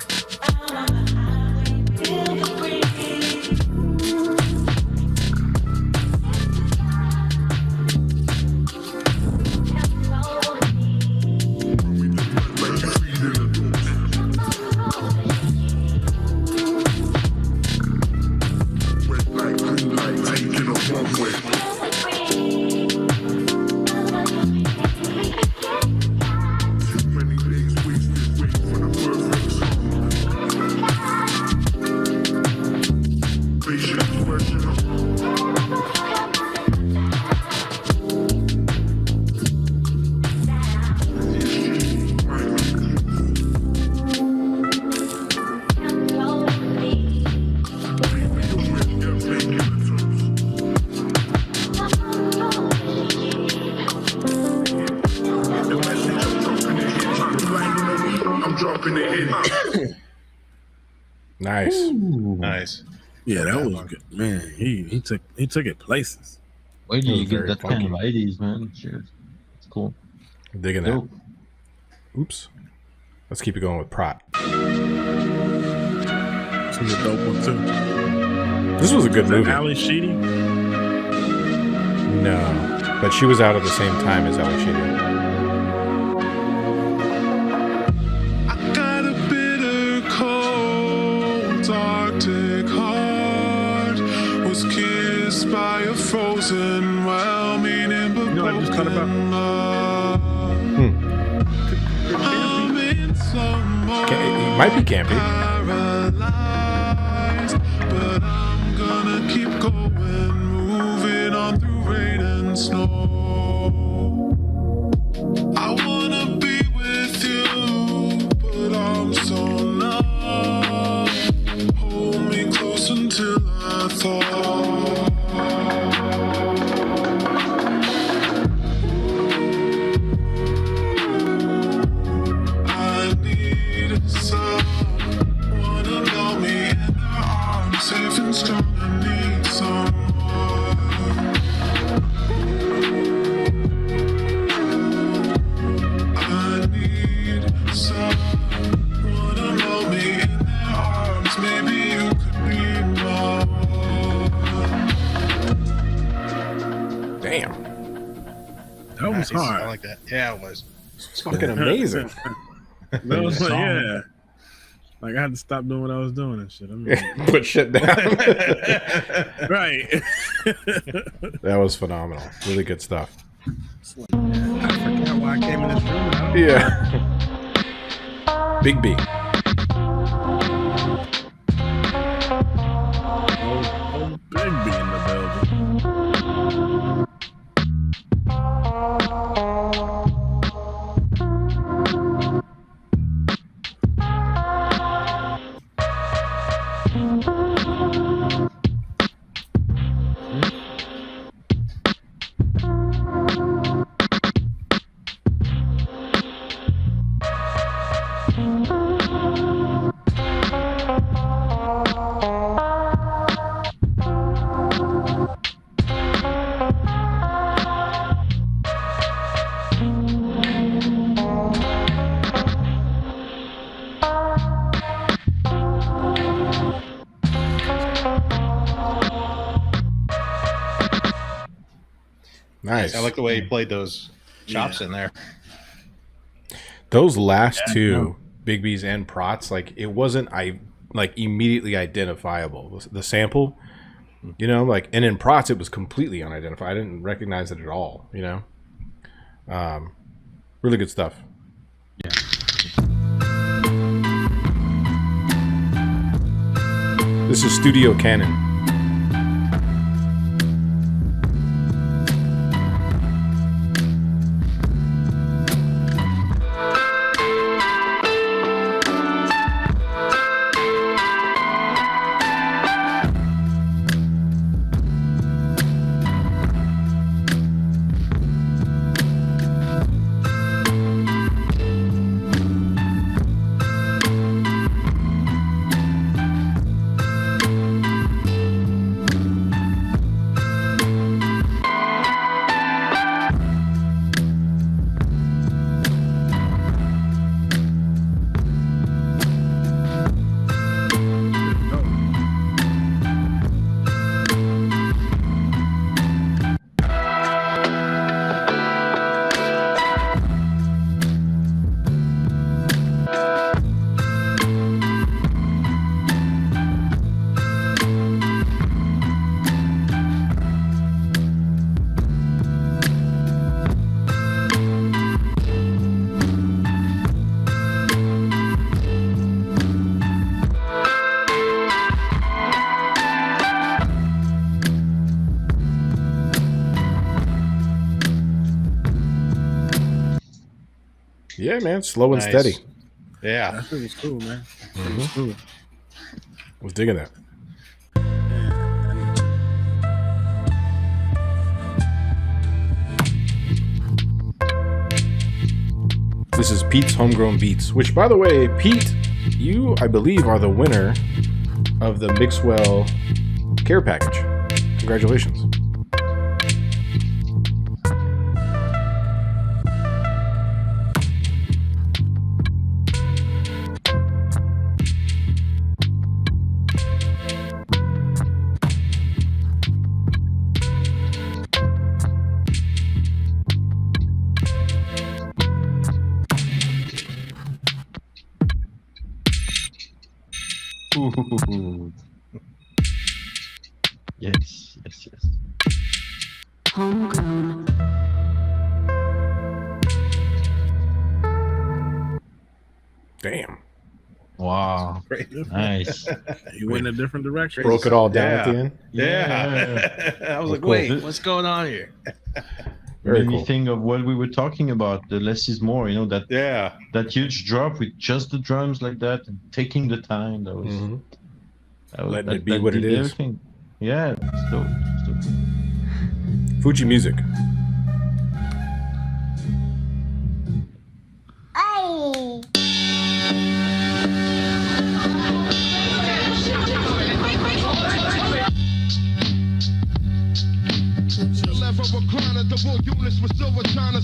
Nice. Ooh. Nice. Yeah, that was good. Man, he took it places. Where do It you was get very that kind of funky. ideas, man? Shit. It's cool. Digging that. Dope. Oops. Let's keep it going with Prot. This was a dope one too. This was a good Is that movie. Ali Sheedy? No, but she was out at the same time as Ali Sheedy. I got a bitter cold Arctic heart, was kissed by a frozen, well-meaning but You know what I just thought about? I'm in some It might be campy. paralyzed, but I'm gonna keep going, moving on through rain and snow. I wanna be with you, but I'm so numb. Hold me close until I thaw. I need someone to love me in their arms, safe and strong. I need someone. I need someone to love me in their arms. Maybe you could be mine. Damn. That was Nice. I hard. like that. Yeah, it was. It's fucking amazing. That was like, yeah. Like I had to stop doing what I was doing and shit. I mean, Put shit down. right. That was phenomenal. Really good stuff. I forgot why I came in this room. And I don't Yeah. Big B. know. Big B in the building. Nice. I like the way he played those chops in there. Those last two, Big B's and Prots, like it wasn't immediately identifiable. The sample, you know, like, and in Prots it was completely unidentified. I didn't recognize it at all, you know. Really good stuff. Yeah. This is Studio Canon. Yeah, man, slow and Nice. steady. Yeah. That shit was cool, man. That was cool. Was digging that. This is Pete's Homegrown Beats, which, by the way, Pete, you, I believe, are the winner of the Mixwell care package. Congratulations. Ooh. Yes. Homegrown. Damn. Wow. Nice. You went in a different direction. Broke it all down at the end. Yeah. I was like, Cool. wait, what's going on here? Very Made me cool. think of what we were talking about. The less is more. You know, Yeah. that huge drop with just the drums like that and taking the time. That was. Mhm. Letting it be what it is. Everything. Yeah, so Fuji Music. The left of recliner, the wood units with silver china.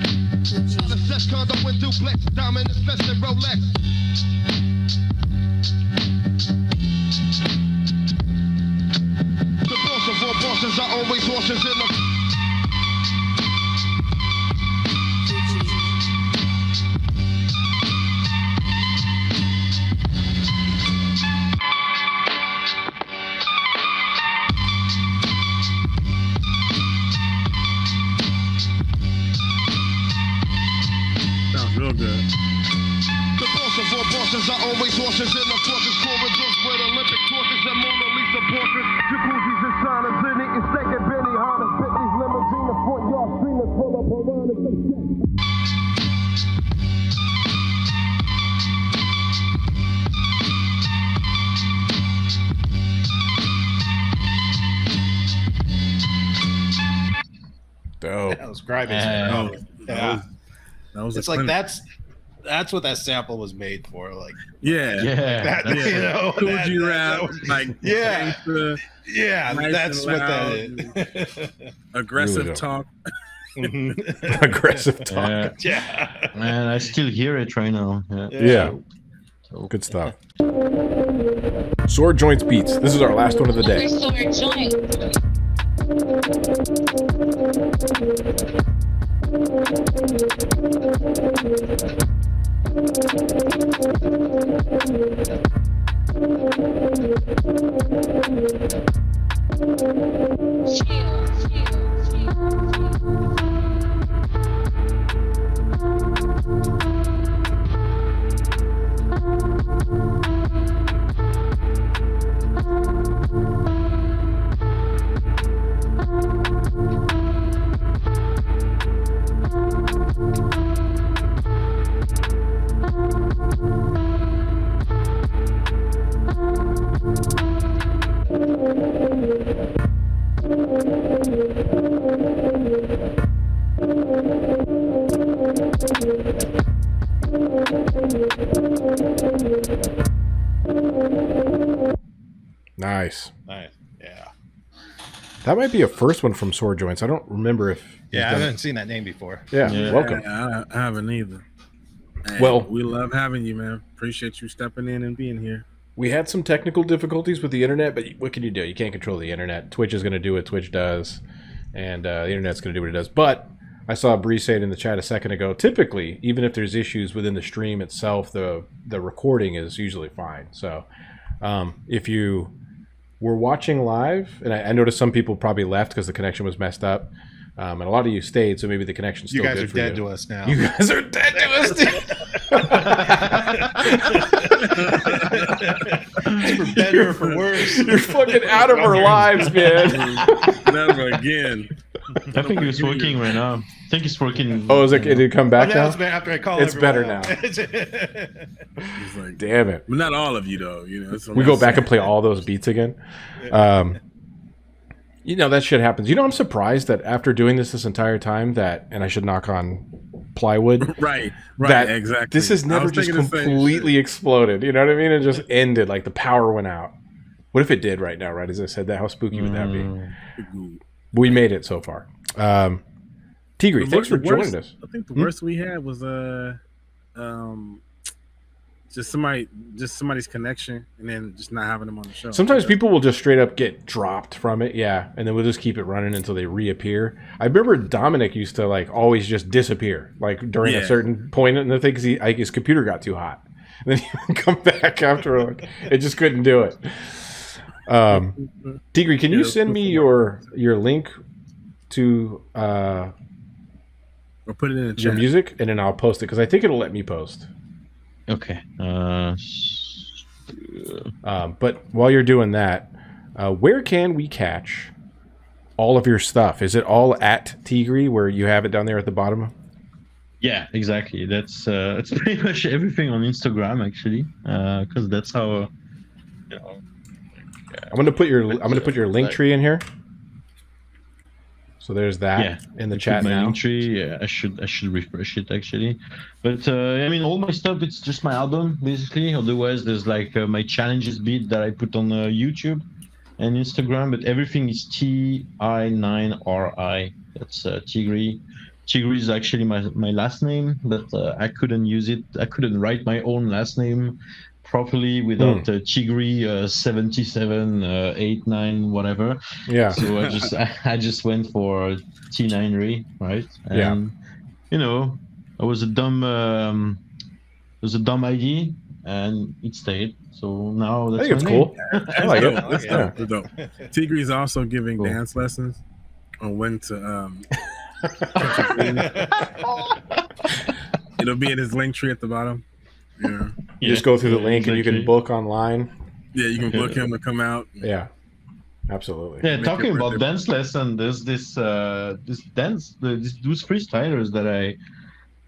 The sex condo went duplex, diamond infested Rolex. The boss of all bosses are always horses in the. Sounds real good. The boss of all bosses are always horses in the forces corridors with Olympic torches and Mona Lisa portraits. Jacuzzis and saunas in eating steak and Benny Hanna's. Bentley's limousine, the front yard streamers full of piranhas. Dope. That was grimy. Yeah. Yeah. That was It's a like clinic. that's what that sample was made for. Like Yeah. that, Yeah. you know, Fuji that rap, was- like yeah. gangsta, yeah, Nice that's and what loud. that is. aggressive Really dope. talk. Aggressive talk. yeah, Yeah. man, I still hear it right now. Yeah. Yeah. So, Good stuff. Sword Joints Beats. This is our last one of the day. Sword joint. Nice. Nice. Yeah. That might be a first one from Sword Joints. I don't remember if. he's Yeah, I done it. haven't seen that name before. Yeah, Yeah. welcome. I haven't either. Hey, Well- we love having you, man. Appreciate you stepping in and being here. We had some technical difficulties with the internet, but what can you do? You can't control the internet. Twitch is going to do what Twitch does, and the internet's going to do what it does. But I saw Bree say it in the chat a second ago. Typically, even if there's issues within the stream itself, the recording is usually fine. So if you were watching live, and I noticed some people probably left because the connection was messed up, and a lot of you stayed, so maybe the connection's You still guys good are for dead you. to us now. You guys are dead to us. For better or for worse. You're fucking out of our lives, man. Never again. I think it's working right now. I think it's working. Oh, is it? Did it come back Yeah, now? it's been after I call It's better everyone out. It's like, Damn it. but not all of you though. You know, We go back and play all those beats again. You know, that shit happens. You know, I'm surprised that after doing this entire time and I should knock on plywood. Right, that exactly. This has I never was just thinking the same completely shit. exploded. You know what I mean? It just ended, like the power went out. What if it did right now, right as I said that? How spooky would that be? We made it so far. Tigri, thanks for joining us. I think the worst we had was just somebody's connection, and then just not having them on the show. Sometimes people will just straight up get dropped from it, yeah, and then we'll just keep it running until they reappear. I remember Dominic used to like always just disappear, like during a certain point in the thing, because his computer got too hot. And then he would come back after, like, it just couldn't do it. Tigri, can you send me your link to or put it in the your chat. music, and then I'll post it because I think it'll let me post. Okay. But while you're doing that, where can we catch all of your stuff? Is it all at Tigri, where you have it down there at the bottom? Yeah, exactly. That's it's pretty much everything on Instagram, actually, because that's how. You know, I'm gonna put your link tree in here. So there's that yeah, in the chat my now. link tree. Yeah, I should refresh it actually, but I mean, all my stuff, it's just my album basically. Otherwise, there's like my challenges beat that I put on YouTube and Instagram, but everything is TI9RI. That's Tigri. Tigri is actually my last name, but I couldn't use it. I couldn't write my own last name properly without Tigri 7789 whatever. Yeah. So I just went for T9RI, right? And you know, it was a dumb ID, and it stayed. So now that's I think it's cool. I like it. That's dope. Tigri is also giving dance lessons on when to it'll be in his link tree at the bottom. Yeah. You just go through the link and you can book online. Yeah, you can book him to come out. Yeah, absolutely. Yeah, talking about dance lesson, there's these freestylers that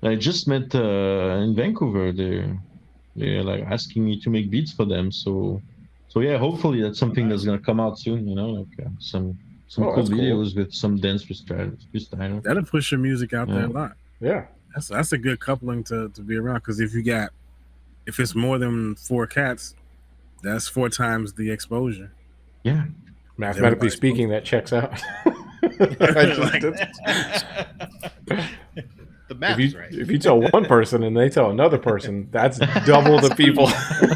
I just met in Vancouver. They're like asking me to make beats for them. So yeah, hopefully that's something that's gonna come out soon. You know, like some cool videos with some dance freestylers. That'll push your music out there a lot. Yeah, that's a good coupling to be around, because if it's more than 4 cats, that's 4 times the exposure. Yeah, mathematically speaking, that checks out. The math is right. If you tell one person and they tell another person, that's double the people.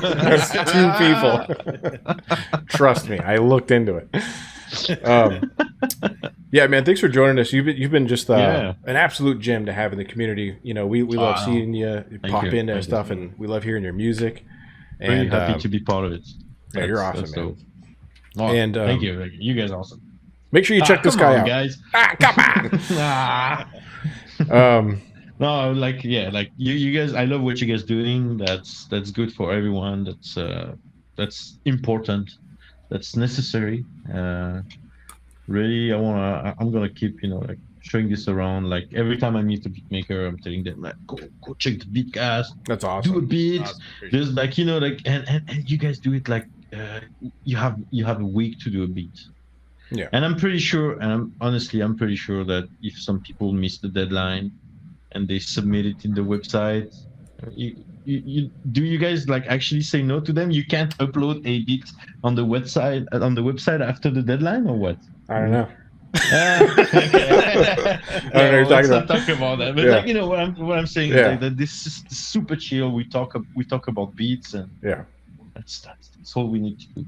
That's 2 people. Trust me, I looked into it. Yeah, man, thanks for joining us. You've been just an absolute gem to have in the community. You know, we love seeing you pop into stuff, and we love hearing your music. Really happy to be part of it. Yeah, you're awesome, man. Oh, and thank you. You guys are awesome. Make sure you check this guy out, guys. Come on. No, like you guys. I love what you guys doing. That's good for everyone. That's important. That's necessary. Really, I'm gonna keep like showing this around. Like every time I meet a beat maker, I'm telling them like, go check the Beatcast. That's awesome. Do a beat. There's like and you guys do it like you have a week to do a beat. Yeah. And I'm pretty sure, I'm pretty sure that if some people miss the deadline and they submit it in the website, you guys like actually say no to them? You can't upload a beat on the website after the deadline, or what? I don't know. I don't know you're talking about. Talking about that, but like what I'm saying is like, that this is super chill. We talk about beats, and that's all we need to do.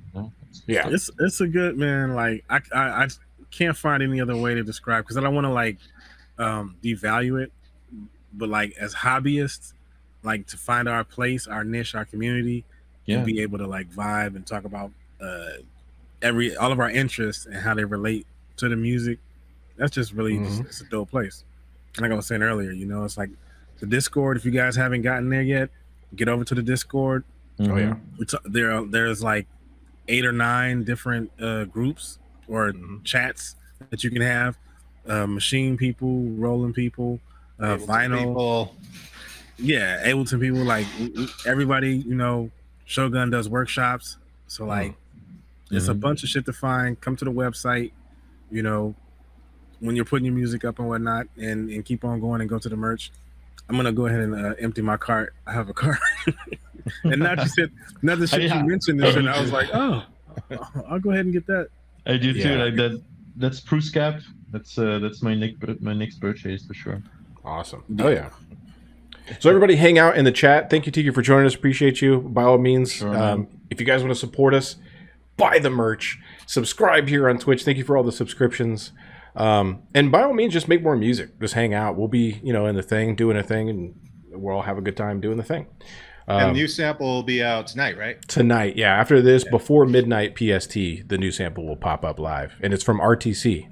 Yeah, it's a good, man. Like I can't find any other way to describe, because I don't want to like devalue it, but like as hobbyists, like to find our place, our niche, our community, and be able to like vibe and talk about all of our interests and how they relate to the music. That's just really it's a dope place. And like I was saying earlier, it's like the Discord. If you guys haven't gotten there yet, get over to the Discord. Oh yeah, there's like 8 or 9 different groups or chats that you can have. Machine people, rolling people, vinyl people. Yeah, Ableton people. Like everybody, Shogun does workshops. So like, it's a bunch of shit to find. Come to the website, you know, when you're putting your music up and whatnot, and keep on going and go to the merch, I'm gonna go ahead and empty my cart. I have a cart, and now the shit you mentioned this, and I was like, oh, I'll go ahead and get that. I do too. Yeah. Like that. That's spruce cap. That's my next purchase for sure. Awesome. Oh yeah. So everybody, hang out in the chat. Thank you, Tiki, for joining us. Appreciate you. By all means, Sure, if you guys want to support us, buy the merch. Subscribe here on Twitch. Thank you for all the subscriptions. And by all means, just make more music. Just hang out. We'll be, in the thing, doing a thing, and we'll all have a good time doing the thing. And the new sample will be out tonight, right? Tonight, yeah. After this, before midnight PST, the new sample will pop up live, and it's from RTC.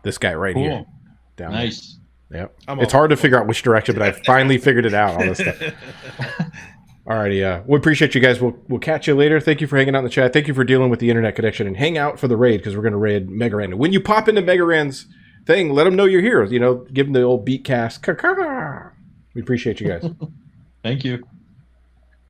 This guy right here. Down Nice. there. Yep. It's hard to figure out which direction, but I finally figured it out. All this stuff. Alrighty, we appreciate you guys. We'll catch you later. Thank you for hanging out in the chat. Thank you for dealing with the internet connection, and hang out for the raid because we're going to raid Mega Ran. When you pop into Mega Ran's thing, let them know you're here. Give them the old Beatcast. We appreciate you guys. Thank you.